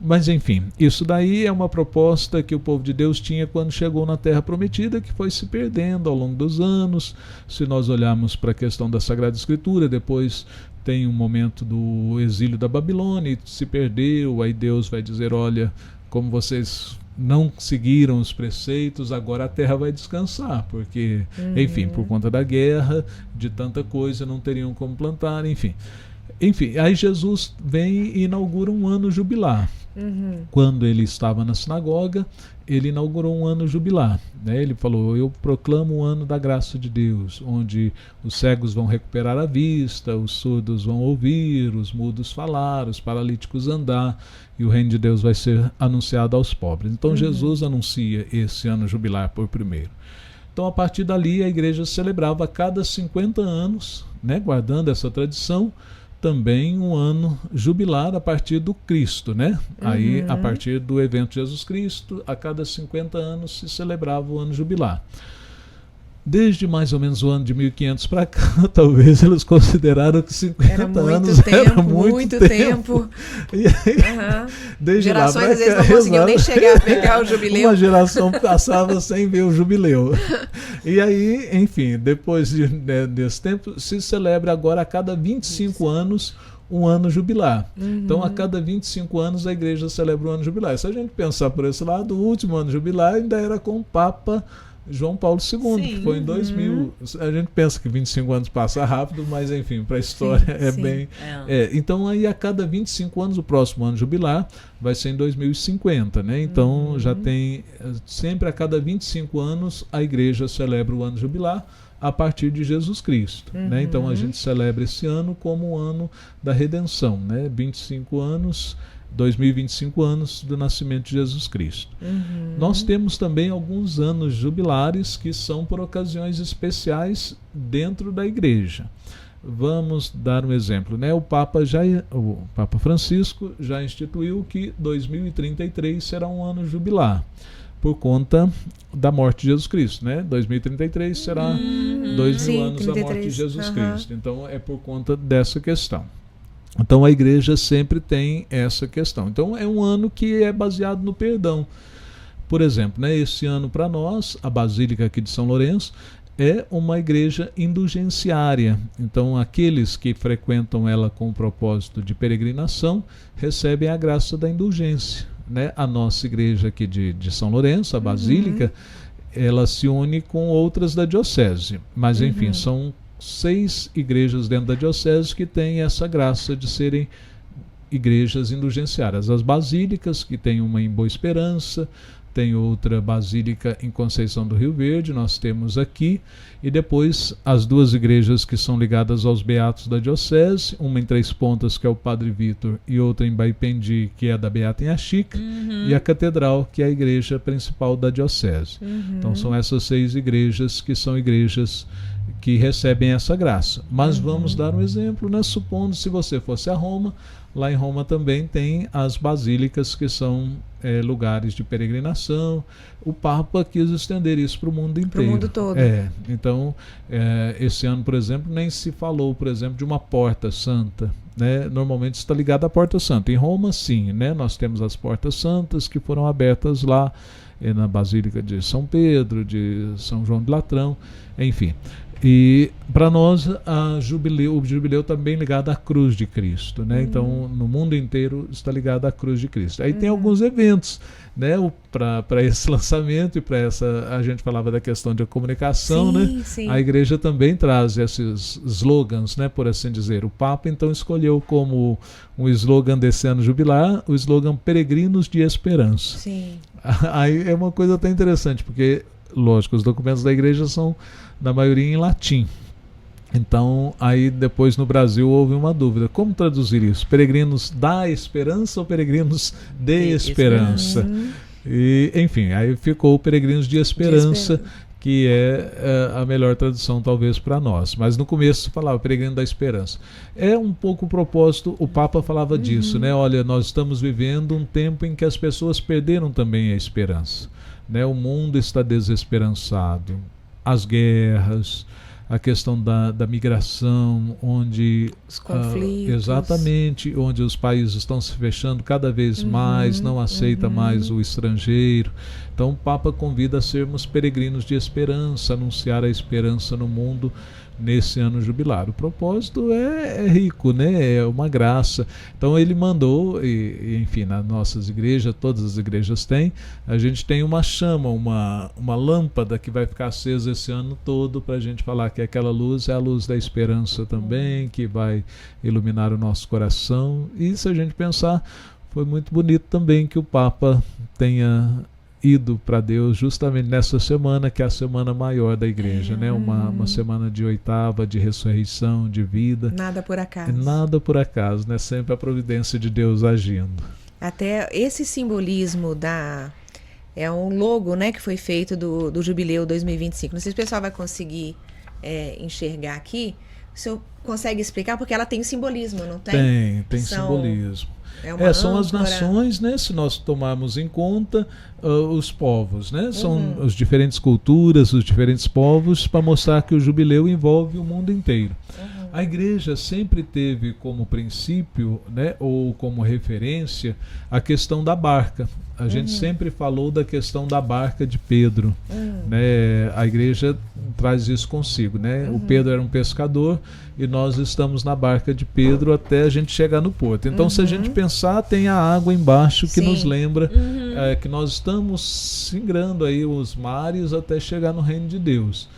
Mas enfim, isso daí é uma proposta que o povo de Deus tinha quando chegou na Terra Prometida, que foi se perdendo ao longo dos anos. Se nós olharmos para a questão da Sagrada Escritura, depois tem um momento do exílio da Babilônia, e se perdeu, aí Deus vai dizer, olha, como vocês não seguiram os preceitos, agora a terra vai descansar, porque, enfim, por conta da guerra, de tanta coisa, não teriam como plantar, enfim. Enfim, aí Jesus vem e inaugura um ano jubilar. Quando ele estava na sinagoga, ele inaugurou um ano jubilar, né? Ele falou, eu proclamo o ano da graça de Deus, onde os cegos vão recuperar a vista, os surdos vão ouvir, os mudos falar, os paralíticos andar, e o reino de Deus vai ser anunciado aos pobres. Então Jesus anuncia esse ano jubilar por primeiro. Então a partir dali a igreja celebrava a cada 50 anos, né, guardando essa tradição, também um ano jubilar a partir do Cristo, né? Aí, a partir do evento Jesus Cristo, a cada 50 anos se celebrava o ano jubilar. Desde mais ou menos o ano de 1500 para cá, talvez eles consideraram que 50 anos era muito tempo. E aí, desde gerações lá às vezes não conseguiam nem chegar a pegar o jubileu. Uma geração passava sem ver o jubileu. E aí, enfim, depois desse tempo, se celebra agora a cada 25 anos um ano jubilar. Então, a cada 25 anos a igreja celebra o ano jubilar. Se a gente pensar por esse lado, o último ano jubilar ainda era com o Papa João Paulo II, que foi em 2000. A gente pensa que 25 anos passa rápido, mas enfim, para a história bem... então aí a cada 25 anos, o próximo ano jubilar vai ser em 2050, né? Então já tem, sempre a cada 25 anos a igreja celebra o ano jubilar a partir de Jesus Cristo, né? Então a gente celebra esse ano como o ano da redenção, né? 25 anos... 2025 anos do nascimento de Jesus Cristo. Nós temos também alguns anos jubilares que são por ocasiões especiais dentro da igreja. Vamos dar um exemplo, né? O Papa Francisco já instituiu que 2033 será um ano jubilar, por conta da morte de Jesus Cristo, né? 2033 será 2000 anos da morte de Jesus Cristo. Então é por conta dessa questão. Então a igreja sempre tem essa questão. Então é um ano que é baseado no perdão. Por exemplo, né, esse ano para nós, a Basílica aqui de São Lourenço é uma igreja indulgenciária. Então aqueles que frequentam ela com o propósito de peregrinação recebem a graça da indulgência. Né? A nossa igreja aqui de São Lourenço, a Basílica, ela se une com outras da diocese. Mas enfim, são 6 igrejas dentro da diocese que têm essa graça de serem igrejas indulgenciárias. As basílicas, que tem uma em Boa Esperança, tem outra basílica em Conceição do Rio Verde, nós temos aqui, e depois as 2 igrejas que são ligadas aos beatos da diocese, uma em Três Pontas, que é o Padre Vitor, e outra em Baipendi, que é a da Beata Inhaxica, e a Catedral, que é a igreja principal da diocese. Então são essas 6 igrejas que são igrejas que recebem essa graça. Mas vamos dar um exemplo, né? Supondo, se você fosse a Roma, lá em Roma também tem as basílicas, que são lugares de peregrinação. O Papa quis estender isso para o mundo inteiro. Para o mundo todo. Então, esse ano, por exemplo, nem se falou, por exemplo, de uma porta santa. Né? Normalmente está ligado à porta santa. Em Roma, sim, né? Nós temos as portas santas que foram abertas lá na Basílica de São Pedro, de São João de Latrão, enfim. E para nós o jubileu está bem ligado à cruz de Cristo, né? Então no mundo inteiro está ligado à cruz de Cristo. Aí tem alguns eventos, né? Para esse lançamento e para essa, a gente falava da questão de comunicação, né? Sim. A igreja também traz esses slogans, né? Por assim dizer. O Papa então escolheu como um slogan desse ano jubilar o slogan Peregrinos de Esperança. Sim. Aí é uma coisa até interessante, porque lógico, os documentos da igreja são na maioria em latim. Então, aí depois no Brasil houve uma dúvida. Como traduzir isso? Peregrinos da esperança ou peregrinos de esperança? E, enfim, aí ficou Peregrinos de Esperança, que é a melhor tradução talvez para nós. Mas no começo se falava Peregrino da Esperança. É um pouco o propósito, o Papa falava disso, né? Olha, nós estamos vivendo um tempo em que as pessoas perderam também a esperança. Né? O mundo está desesperançado. As guerras, a questão da migração, onde os conflitos. Exatamente, onde os países estão se fechando cada vez mais, não aceita mais o estrangeiro. Então o Papa convida a sermos peregrinos de esperança, anunciar a esperança no mundo nesse ano jubilar. O propósito é rico, né? É uma graça. Então ele mandou, enfim, nas nossas igrejas, todas as igrejas têm, a gente tem uma chama, uma lâmpada que vai ficar acesa esse ano todo para a gente falar que aquela luz é a luz da esperança também, que vai iluminar o nosso coração. E se a gente pensar, foi muito bonito também que o Papa tenha ido para Deus justamente nessa semana, que é a semana maior da igreja, né? Uma semana de oitava, de ressurreição, de vida. Nada por acaso. Nada por acaso, né? Sempre a providência de Deus agindo. Até esse simbolismo é um logo, né, que foi feito do Jubileu 2025. Não sei se o pessoal vai conseguir enxergar aqui. O senhor consegue explicar? Porque ela tem simbolismo, não tem? Tem simbolismo. âncora. São as nações, né? Se nós tomarmos em conta os povos, né? São as diferentes culturas, os diferentes povos, para mostrar que o jubileu envolve o mundo inteiro. A igreja sempre teve como princípio, né, ou como referência, a questão da barca. A gente sempre falou da questão da barca de Pedro. Né? A igreja traz isso consigo. Né? O Pedro era um pescador e nós estamos na barca de Pedro até a gente chegar no porto. Então, se a gente pensar, tem a água embaixo que nos lembra que nós estamos singrando aí os mares até chegar no reino de Deus.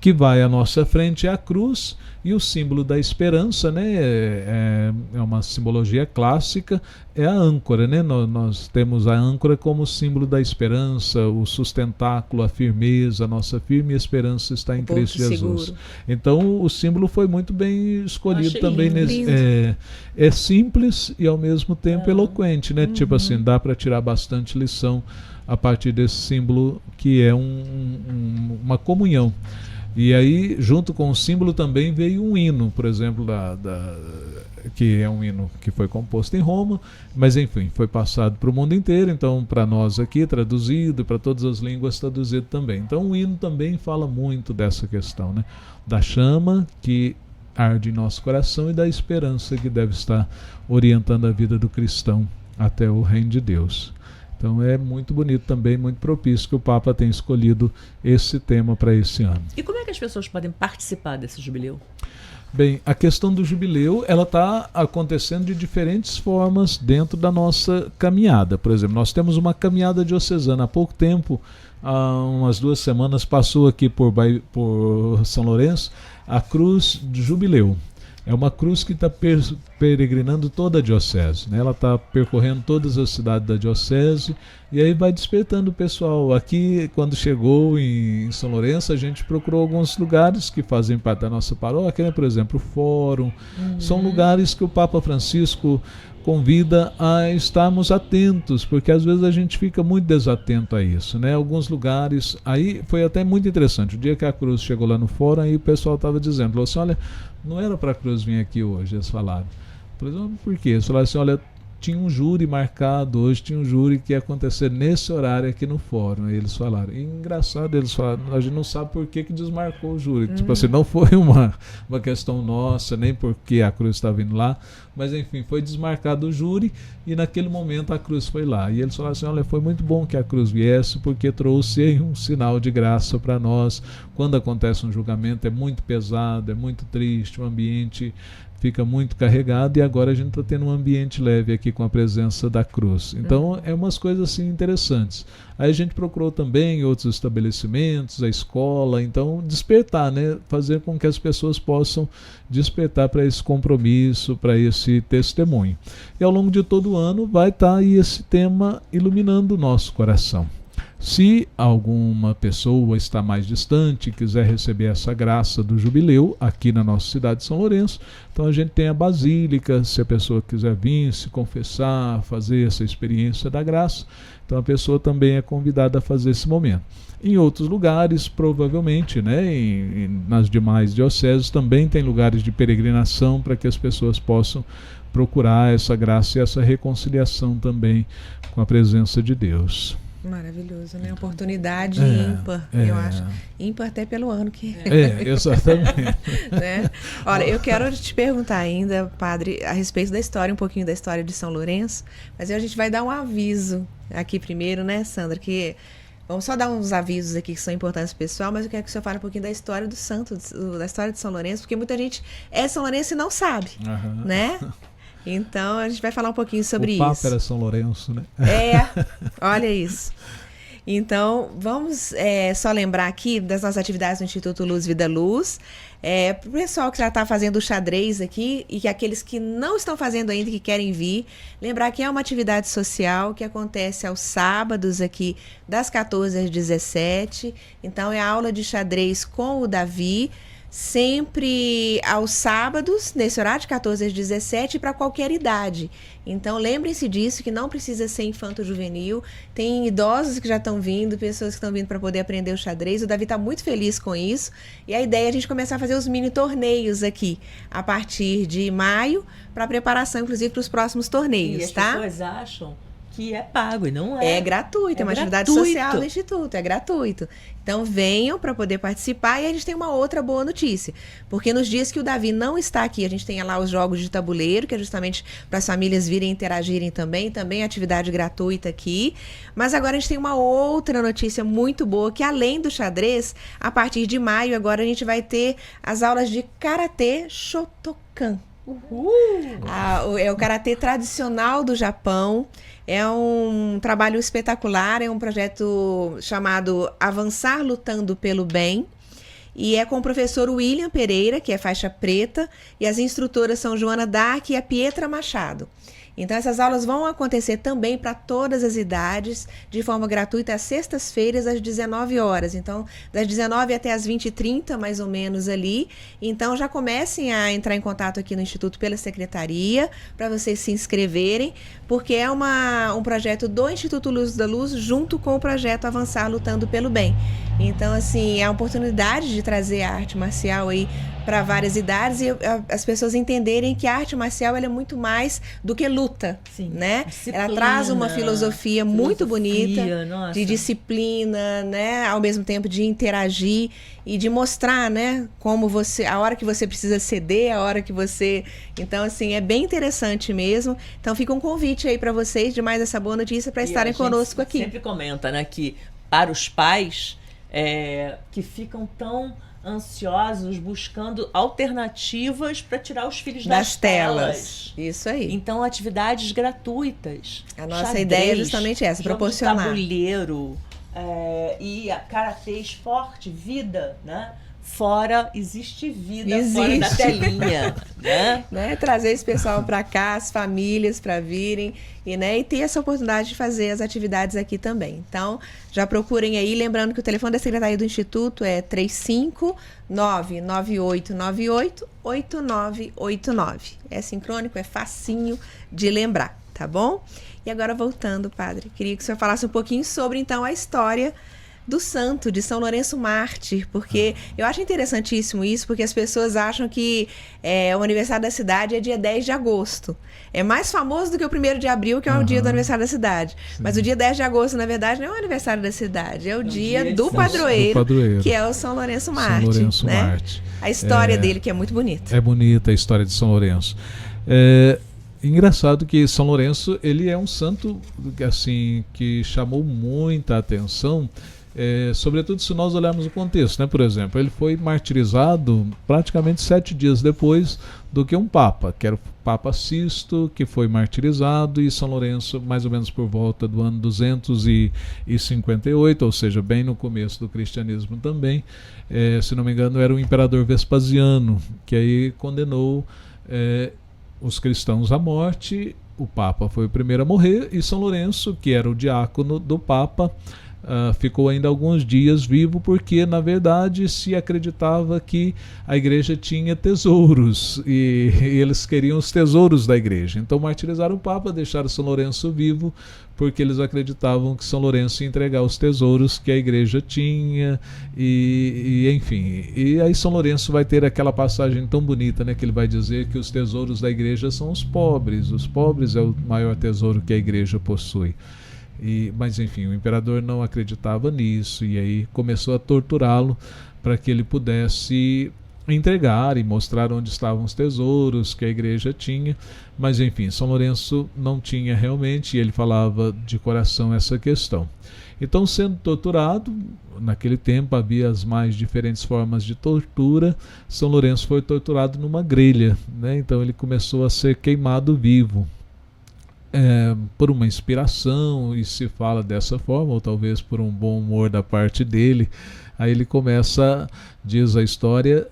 Que vai à nossa frente é a cruz e o símbolo da esperança, né? É uma simbologia clássica, é a âncora, né? Nós temos a âncora como símbolo da esperança, o sustentáculo, a firmeza, a nossa firme esperança está em Cristo Jesus. Seguro. Então o símbolo foi muito bem escolhido também. É simples e ao mesmo tempo eloquente, né? Tipo assim, dá para tirar bastante lição a partir desse símbolo que é uma comunhão. E aí, junto com o símbolo também veio um hino, por exemplo, que é um hino que foi composto em Roma, mas enfim, foi passado para o mundo inteiro, então para nós aqui traduzido, para todas as línguas traduzido também. Então o hino também fala muito dessa questão, né? Da chama que arde em nosso coração e da esperança que deve estar orientando a vida do cristão até o reino de Deus. Então é muito bonito também, muito propício que o Papa tenha escolhido esse tema para esse ano. E como é que as pessoas podem participar desse jubileu? Bem, a questão do jubileu, ela está acontecendo de diferentes formas dentro da nossa caminhada. Por exemplo, nós temos uma caminhada diocesana. Há pouco tempo, há umas 2 semanas, passou aqui por São Lourenço a cruz de jubileu. É uma cruz que está peregrinando toda a diocese, né? Ela está percorrendo todas as cidades da diocese e aí vai despertando o pessoal. Aqui, quando chegou em São Lourenço, a gente procurou alguns lugares que fazem parte da nossa paróquia, né? Por exemplo, o Fórum. São lugares que o Papa Francisco convida a estarmos atentos, porque às vezes a gente fica muito desatento a isso, né? Alguns lugares, aí foi até muito interessante, o dia que a cruz chegou lá no fórum, aí o pessoal estava dizendo, falou assim, olha, não era para a cruz vir aqui hoje, eles falaram. Por exemplo, por quê? Eles falaram assim, olha, tinha um júri marcado hoje, tinha um júri que ia acontecer nesse horário aqui no fórum. Aí eles falaram, e engraçado, eles falaram, a gente não sabe por que desmarcou o júri. Tipo assim, não foi uma questão nossa, nem porque a cruz estava vindo lá, mas enfim, foi desmarcado o júri e naquele momento a cruz foi lá. E eles falaram assim, olha, foi muito bom que a cruz viesse, porque trouxe aí um sinal de graça para nós. Quando acontece um julgamento é muito pesado, é muito triste, o ambiente fica muito carregado e agora a gente está tendo um ambiente leve aqui com a presença da cruz. Então, é umas coisas assim interessantes. Aí a gente procurou também outros estabelecimentos, a escola, então despertar, né? Fazer com que as pessoas possam despertar para esse compromisso, para esse testemunho. E ao longo de todo o ano vai estar aí esse tema iluminando o nosso coração. Se alguma pessoa está mais distante e quiser receber essa graça do jubileu aqui na nossa cidade de São Lourenço, então a gente tem a Basílica, se a pessoa quiser vir, se confessar, fazer essa experiência da graça, então a pessoa também é convidada a fazer esse momento. Em outros lugares, provavelmente, né, nas demais dioceses, também tem lugares de peregrinação para que as pessoas possam procurar essa graça e essa reconciliação também com a presença de Deus. Maravilhoso, né? Oportunidade ímpar, eu acho. Ímpar até pelo ano que... Exatamente. Né? Olha, eu quero te perguntar ainda, padre, a respeito da história, um pouquinho da história de São Lourenço, mas a gente vai dar um aviso aqui primeiro, né, Sandra? Que vamos só dar uns avisos aqui que são importantes pro pessoal, mas eu quero que o senhor fale um pouquinho da história do santo, da história de São Lourenço, porque muita gente é São Lourenço e não sabe, né? Então, a gente vai falar um pouquinho sobre isso. O Papa era São Lourenço, né? Olha isso. Então, vamos só lembrar aqui das nossas atividades no Instituto Luz Vida Luz. Para o pessoal que já está fazendo o xadrez aqui e que aqueles que não estão fazendo ainda e que querem vir, lembrar que é uma atividade social que acontece aos sábados aqui, das 14 às 17. Então, é a aula de xadrez com o Davi, sempre aos sábados, nesse horário de 14 às 17, para qualquer idade. Então, lembrem-se disso, que não precisa ser infanto-juvenil. Tem idosos que já estão vindo, pessoas que estão vindo para poder aprender o xadrez. O Davi está muito feliz com isso. E a ideia é a gente começar a fazer os mini torneios aqui, a partir de maio, para preparação, inclusive, para os próximos torneios, e as tá? pessoas acham que é pago e não é. É gratuito, é uma atividade social do Instituto, é gratuito. Então venham para poder participar e a gente tem uma outra boa notícia, porque nos dias que o Davi não está aqui, a gente tem lá os jogos de tabuleiro, que é justamente para as famílias virem interagirem também atividade gratuita aqui, mas agora a gente tem uma outra notícia muito boa, que além do xadrez, a partir de maio agora a gente vai ter as aulas de Karatê Shotokan. É o karatê tradicional do Japão. É um trabalho espetacular, é um projeto chamado Avançar Lutando pelo Bem. E é com o professor William Pereira, que é faixa preta, e as instrutoras são Joana Dark e a Pietra Machado. Então, essas aulas vão acontecer também para todas as idades, de forma gratuita, às sextas-feiras, às 19 horas. Então, das 19 até as 20h30, mais ou menos ali. Então, já comecem a entrar em contato aqui no Instituto pela Secretaria, para vocês se inscreverem, porque é um projeto do Instituto Luz da Luz, junto com o projeto Avançar Lutando pelo Bem. Então, assim, é a oportunidade de trazer a arte marcial aí para várias idades e as pessoas entenderem que a arte marcial ela é muito mais do que luta, Sim, né? disciplina, Ela traz uma filosofia muito bonita, nossa, de disciplina, né? Ao mesmo tempo de interagir e de mostrar, né? Como você, a hora que você precisa ceder, a hora que você... Então, assim, é bem interessante mesmo. Então, fica um convite aí para vocês de mais essa boa notícia para estarem conosco aqui. Sempre comenta, né, que para os pais que ficam tão ansiosos buscando alternativas para tirar os filhos das telas. Isso aí. Então, atividades gratuitas. A nossa ideia é justamente essa, proporcionar. Tabuleiro, e karatê, esporte, vida, né? Fora, existe vida fora da telinha, né? Trazer esse pessoal para cá, as famílias para virem e ter essa oportunidade de fazer as atividades aqui também. Então, já procurem aí, lembrando que o telefone da Secretaria do Instituto é 359-9898-8989. É sincrônico, é facinho de lembrar, tá bom? E agora voltando, padre, queria que o senhor falasse um pouquinho sobre, então, a história do santo, de São Lourenço Mártir, porque eu acho interessantíssimo isso, porque as pessoas acham que o aniversário da cidade é dia 10 de agosto. É mais famoso do que o 1º de abril, que é o dia do aniversário da cidade. Sim. Mas o dia 10 de agosto, na verdade, não é o aniversário da cidade, é o dia do padroeiro, que é o São Lourenço Mártir. São Lourenço Mártir. A história dele, que é muito bonita. É bonita a história de São Lourenço. Engraçado que São Lourenço, ele é um santo assim, que chamou muita atenção, sobretudo se nós olharmos o contexto, né? Por exemplo, ele foi martirizado praticamente 7 dias depois do que um papa, que era o Papa Sisto, que foi martirizado, e São Lourenço mais ou menos por volta do ano 258, ou seja, bem no começo do cristianismo também, se não me engano era o imperador Vespasiano, que aí condenou os cristãos à morte. O Papa foi o primeiro a morrer, e São Lourenço, que era o diácono do Papa, ficou ainda alguns dias vivo, porque na verdade se acreditava que a igreja tinha tesouros e eles queriam os tesouros da igreja. Então martirizaram o Papa, deixaram São Lourenço vivo, porque eles acreditavam que São Lourenço ia entregar os tesouros que a igreja tinha, e enfim. E aí São Lourenço vai ter aquela passagem tão bonita, né, que ele vai dizer que os tesouros da igreja são os pobres é o maior tesouro que a igreja possui. Mas enfim, o imperador não acreditava nisso, e aí começou a torturá-lo para que ele pudesse entregar e mostrar onde estavam os tesouros que a igreja tinha. Mas enfim, São Lourenço não tinha realmente, e ele falava de coração essa questão. Então, sendo torturado, naquele tempo havia as mais diferentes formas de tortura. São Lourenço foi torturado numa grelha, né? Então ele começou a ser queimado vivo. Por uma inspiração, e se fala dessa forma, ou talvez por um bom humor da parte dele, aí ele começa, diz a história,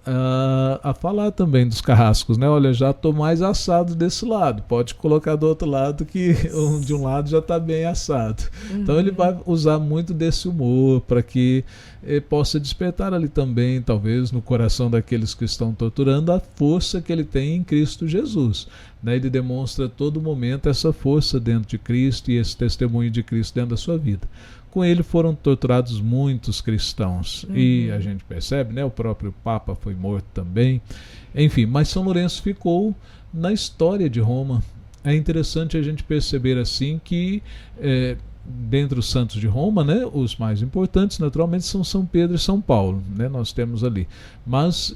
a falar também dos carrascos, né? Olha, já estou mais assado desse lado, pode colocar do outro lado, que de um lado já está bem assado. Então ele vai usar muito desse humor para que possa despertar ali também, talvez no coração daqueles que estão torturando, a força que ele tem em Cristo Jesus, né? Ele demonstra a todo momento essa força dentro de Cristo e esse testemunho de Cristo dentro da sua vida. Com ele foram torturados muitos cristãos, e a gente percebe, né, o próprio Papa foi morto também. Enfim, mas São Lourenço ficou na história de Roma. É interessante a gente perceber assim que dentre os santos de Roma, né, os mais importantes naturalmente são São Pedro e São Paulo, né, nós temos ali, mas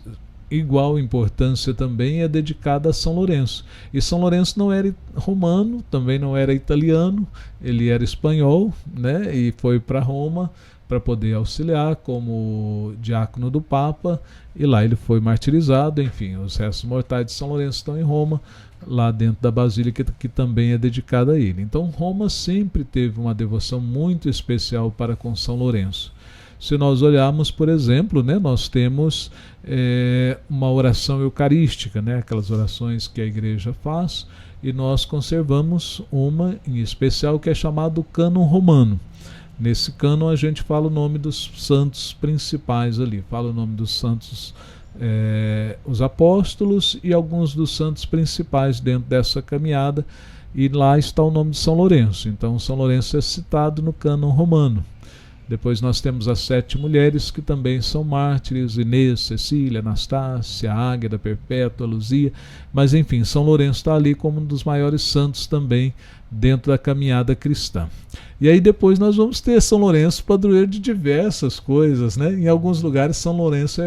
igual importância também é dedicada a São Lourenço. E São Lourenço não era romano, também não era italiano, ele era espanhol, né, e foi para Roma para poder auxiliar como diácono do Papa, e lá ele foi martirizado. Enfim, os restos mortais de São Lourenço estão em Roma, lá dentro da basílica que também é dedicada a ele. Então Roma sempre teve uma devoção muito especial para com São Lourenço. Se nós olharmos, por exemplo, né, nós temos uma oração eucarística, né, aquelas orações que a igreja faz, e nós conservamos uma em especial que é chamado cânon romano. Nesse cânon a gente fala o nome dos santos principais ali, fala o nome dos santos, os apóstolos e alguns dos santos principais dentro dessa caminhada, e lá está o nome de São Lourenço. Então São Lourenço é citado no cânon romano. Depois nós temos as 7 mulheres que também são mártires: Inês, Cecília, Anastácia, Águeda, Perpétua, Luzia. Mas enfim, São Lourenço está ali como um dos maiores santos também dentro da caminhada cristã. E aí depois nós vamos ter São Lourenço, padroeiro de diversas coisas, né? Em alguns lugares São Lourenço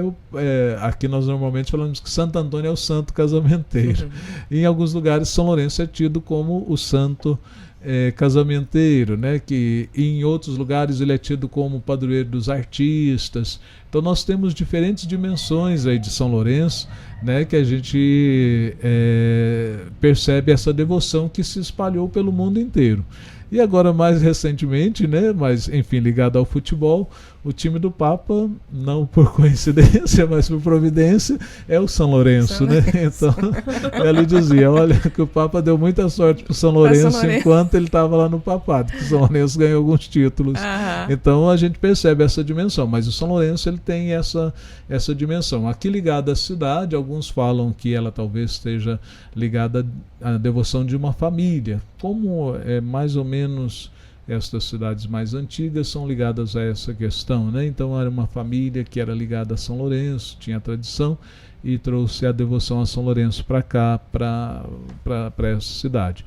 aqui nós normalmente falamos que Santo Antônio é o santo casamenteiro. Em alguns lugares São Lourenço é tido como o santo casamenteiro, né? Que em outros lugares ele é tido como padroeiro dos artistas. Então nós temos diferentes dimensões aí de São Lourenço, né? Que a gente percebe essa devoção que se espalhou pelo mundo inteiro. E agora, mais recentemente, né, mas enfim, ligado ao futebol, o time do Papa, não por coincidência, mas por providência, é o São Lourenço, né? Então, ele dizia, olha, que o Papa deu muita sorte para o São Lourenço enquanto ele estava lá no papado, que o São Lourenço ganhou alguns títulos. Então, a gente percebe essa dimensão, mas o São Lourenço ele tem essa dimensão. Aqui ligada à cidade, alguns falam que ela talvez esteja ligada à devoção de uma família, como é mais ou menos estas cidades mais antigas são ligadas a essa questão, né? Então era uma família que era ligada a São Lourenço, tinha tradição e trouxe a devoção a São Lourenço para cá, para essa cidade.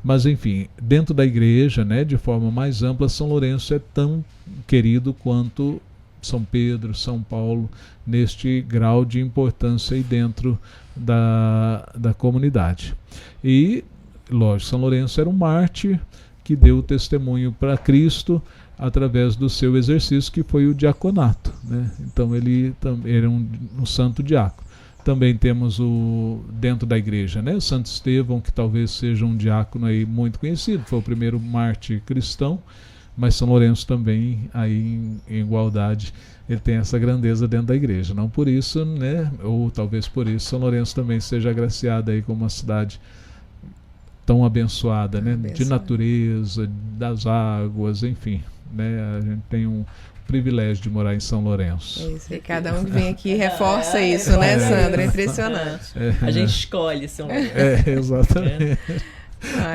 Mas enfim, dentro da igreja, né, de forma mais ampla, São Lourenço é tão querido quanto São Pedro, São Paulo, neste grau de importância aí dentro da comunidade. E, lógico, São Lourenço era um mártir que deu o testemunho para Cristo através do seu exercício, que foi o diaconato, né? Então ele era um santo diácono. Também temos dentro da igreja, né, o Santo Estevão, que talvez seja um diácono aí muito conhecido, foi o primeiro mártir cristão, mas São Lourenço também, aí em igualdade, ele tem essa grandeza dentro da igreja. Não por isso, né, ou talvez por isso, São Lourenço também seja agraciado aí como uma cidade tão abençoada, né? De natureza, das águas, enfim, né? A gente tem um privilégio de morar em São Lourenço. É isso, e cada um que vem aqui reforça isso, né, Sandra? É impressionante. A gente escolhe São Lourenço. Exatamente.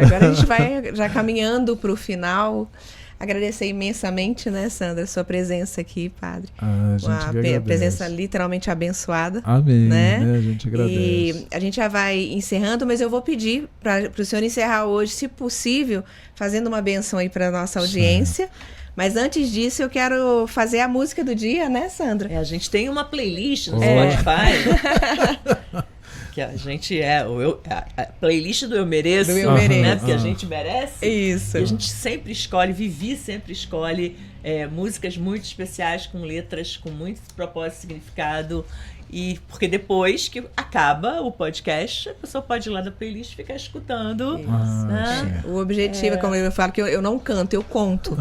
Agora a gente vai já caminhando para o final. Agradecer imensamente, né, Sandra, sua presença aqui, Padre. A presença literalmente abençoada. Amém. Né? A gente agradece. E a gente já vai encerrando, mas eu vou pedir para o senhor encerrar hoje, se possível, fazendo uma benção aí para a nossa audiência. Mas antes disso, eu quero fazer a música do dia, né, Sandra? A gente tem uma playlist no Spotify. Que a gente a playlist do Eu Mereço, né? Porque a gente merece. Isso. E a gente sempre escolhe, Vivi sempre escolhe músicas muito especiais, com letras com muito propósito e significado. E porque depois que acaba o podcast, a pessoa pode ir lá da playlist e ficar escutando. Né? O objetivo é, como eu falo, que eu não canto, eu conto.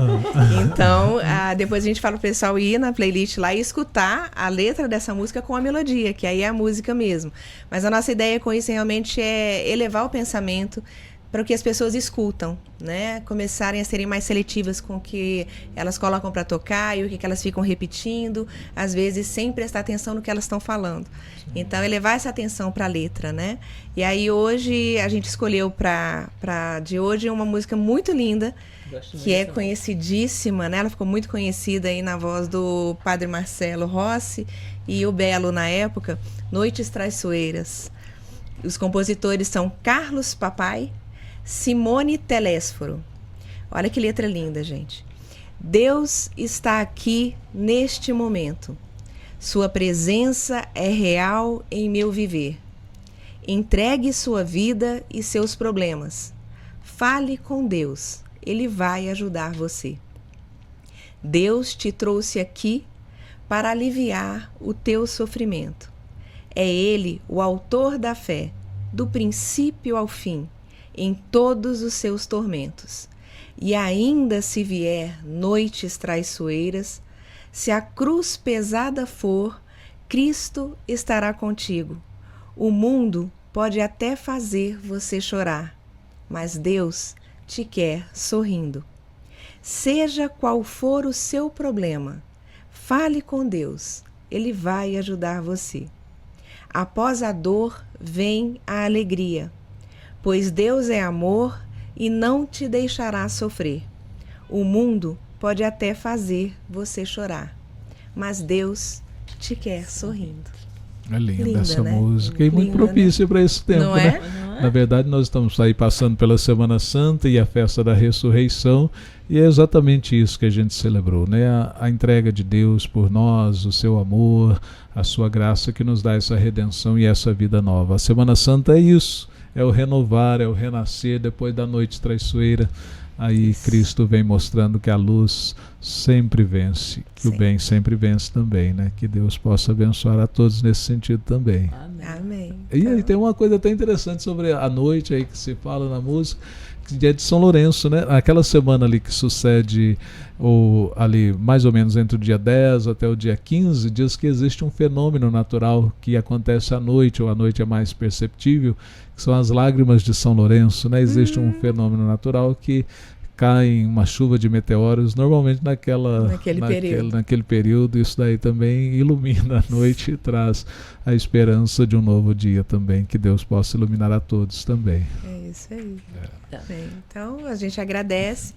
Então, depois a gente fala pro pessoal ir na playlist lá e escutar a letra dessa música com a melodia, que aí é a música mesmo. Mas a nossa ideia com isso realmente é elevar o pensamento para o que as pessoas escutam, né? Começarem a serem mais seletivas com o que elas colocam para tocar e o que elas ficam repetindo, às vezes sem prestar atenção no que elas estão falando. Então, elevar essa atenção para a letra, né? E aí hoje a gente escolheu de hoje uma música muito linda, que é conhecidíssima, né? Ela ficou muito conhecida aí na voz do Padre Marcelo Rossi e o Belo na época, Noites Traiçoeiras. Os compositores são Carlos Papai, Simone Telésforo. Olha que letra linda, gente. Deus está aqui neste momento. Sua presença é real em meu viver. Entregue sua vida e seus problemas. Fale com Deus. Ele vai ajudar você. Deus te trouxe aqui para aliviar o teu sofrimento. É Ele o autor da fé, do princípio ao fim, em todos os seus tormentos. E ainda se vier noites traiçoeiras, se a cruz pesada for, Cristo estará contigo. O mundo pode até fazer você chorar, mas Deus te quer sorrindo. Seja qual for o seu problema, fale com Deus, Ele vai ajudar você. Após a dor, vem a alegria, pois Deus é amor e não te deixará sofrer. O mundo pode até fazer você chorar, mas Deus te quer sorrindo. É linda essa né? música e muito Linda, propícia para esse tempo, Não né? é? Na verdade, nós estamos aí passando pela Semana Santa e a festa da ressurreição, e é exatamente isso que a gente celebrou, né? A entrega de Deus por nós, o seu amor, a sua graça que nos dá essa redenção e essa vida nova. A Semana Santa é isso, é o renovar, é o renascer depois da noite traiçoeira. Aí Cristo vem mostrando que a luz sempre vence, que o bem sempre vence também, né? Que Deus possa abençoar a todos nesse sentido também. Amém. E aí tem uma coisa até interessante sobre a noite aí que se fala na música, que é de São Lourenço, né? Aquela semana ali que sucede, ali mais ou menos entre o dia 10 até o dia 15, diz que existe um fenômeno natural que acontece à noite, ou à noite é mais perceptível, que são as lágrimas de São Lourenço, né? Existe um fenômeno natural que cai uma chuva de meteoros, normalmente naquele período. Isso daí também ilumina a noite e traz a esperança de um novo dia também, que Deus possa iluminar a todos também. É isso aí. Bem, então a gente agradece.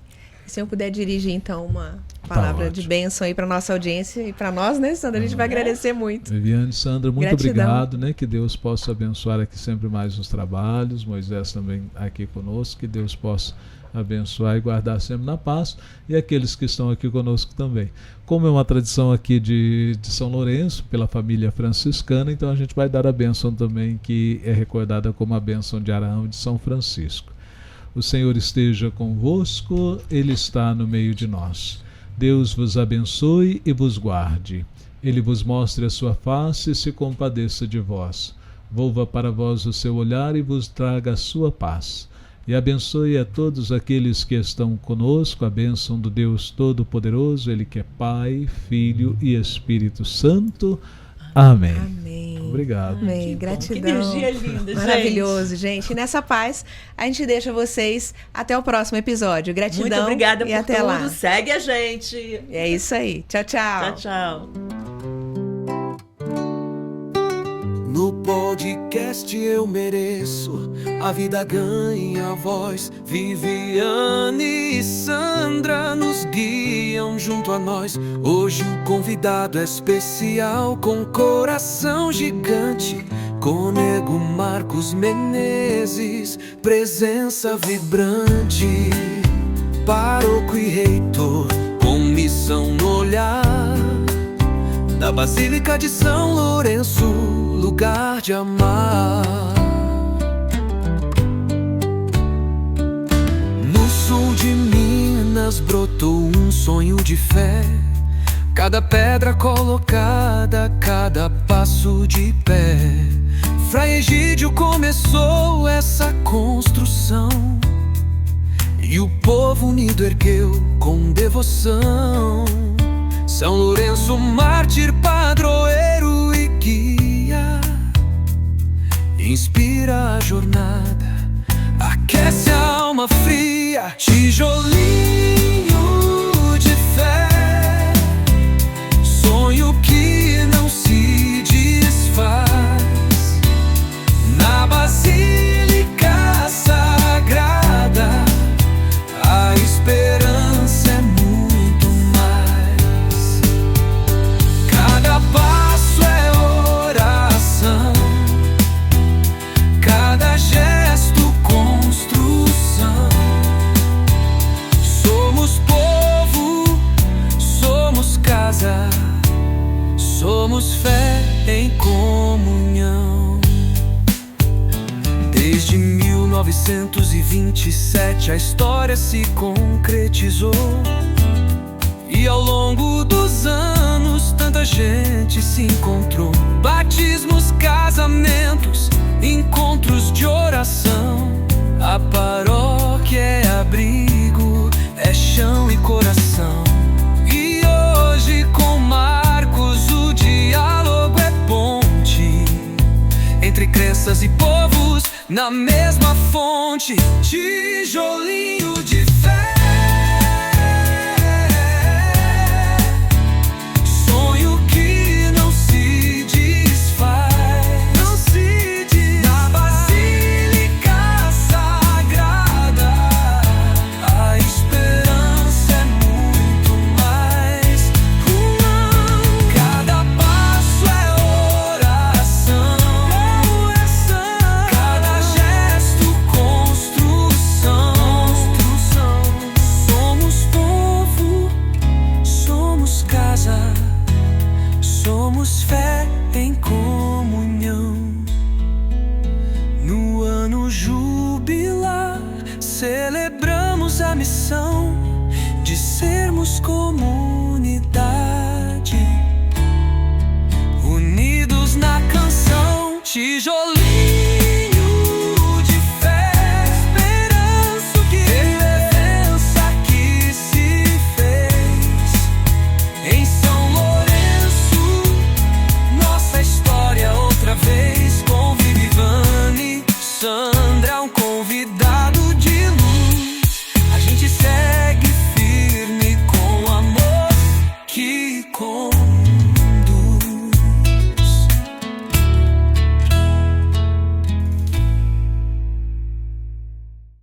Se eu puder dirigir então uma palavra de bênção aí para nossa audiência e para nós, né, Sandra? A gente vai agradecer muito. Viviane, Sandra, muito Gratidão. Obrigado, né? Que Deus possa abençoar aqui sempre mais os trabalhos. Moisés também aqui conosco, que Deus possa abençoar e guardar sempre na paz, e aqueles que estão aqui conosco também. Como é uma tradição aqui de São Lourenço, pela família franciscana, então a gente vai dar a bênção também, que é recordada como a bênção de Araão de São Francisco. O Senhor esteja convosco, Ele está no meio de nós. Deus vos abençoe e vos guarde. Ele vos mostre a sua face e se compadeça de vós. Volva para vós o seu olhar e vos traga a sua paz. E abençoe a todos aqueles que estão conosco, a bênção do Deus Todo-Poderoso, Ele que é Pai, Filho e Espírito Santo. Amém. Amém. Obrigado. Amém. Gratidão. Que energia linda, gente. Maravilhoso, gente. E nessa paz, a gente deixa vocês até o próximo episódio. Gratidão. Muito obrigada e por até tudo. lá. Segue a gente. É isso aí. Tchau, tchau. Tchau, tchau. No podcast Eu Mereço, a vida ganha voz. Viviane e Sandra nos guiam junto a nós. Hoje o convidado é especial, com coração gigante. Cônego Marcos Menezes, presença vibrante. Pároco e reitor, com missão no olhar, da Basílica de São Lourenço, lugar de amar. No sul de Minas brotou um sonho de fé. Cada pedra colocada, cada passo de pé. Frei Egídio começou essa construção, e o povo unido ergueu com devoção. São Lourenço, mártir, padroeiro e guia, inspira a jornada, aquece a alma fria. Tijolinho de fé, sonho que não se desfaz. Na Basílica Sagrada, a esperança é muito mais. Cada passo é oração, cada gesto construção. Somos povo, somos casa, somos fé em comunhão. Desde 1927 a história se concretizou, e ao longo dos anos tanta gente se encontrou. Batismos, casamentos, encontros de oração. A paróquia é abrigo, é chão e coração. E hoje com Marcos o diálogo é ponte entre crenças e povos na mesma fonte. Tijolinho de fé, sonho que não se desfaz. Não se desfaz. Na Basílica Sagrada, a esperança é muito temos fé em comunhão. No ano jubilar, celebramos a missão de sermos comunidade, unidos na canção. Tijolinho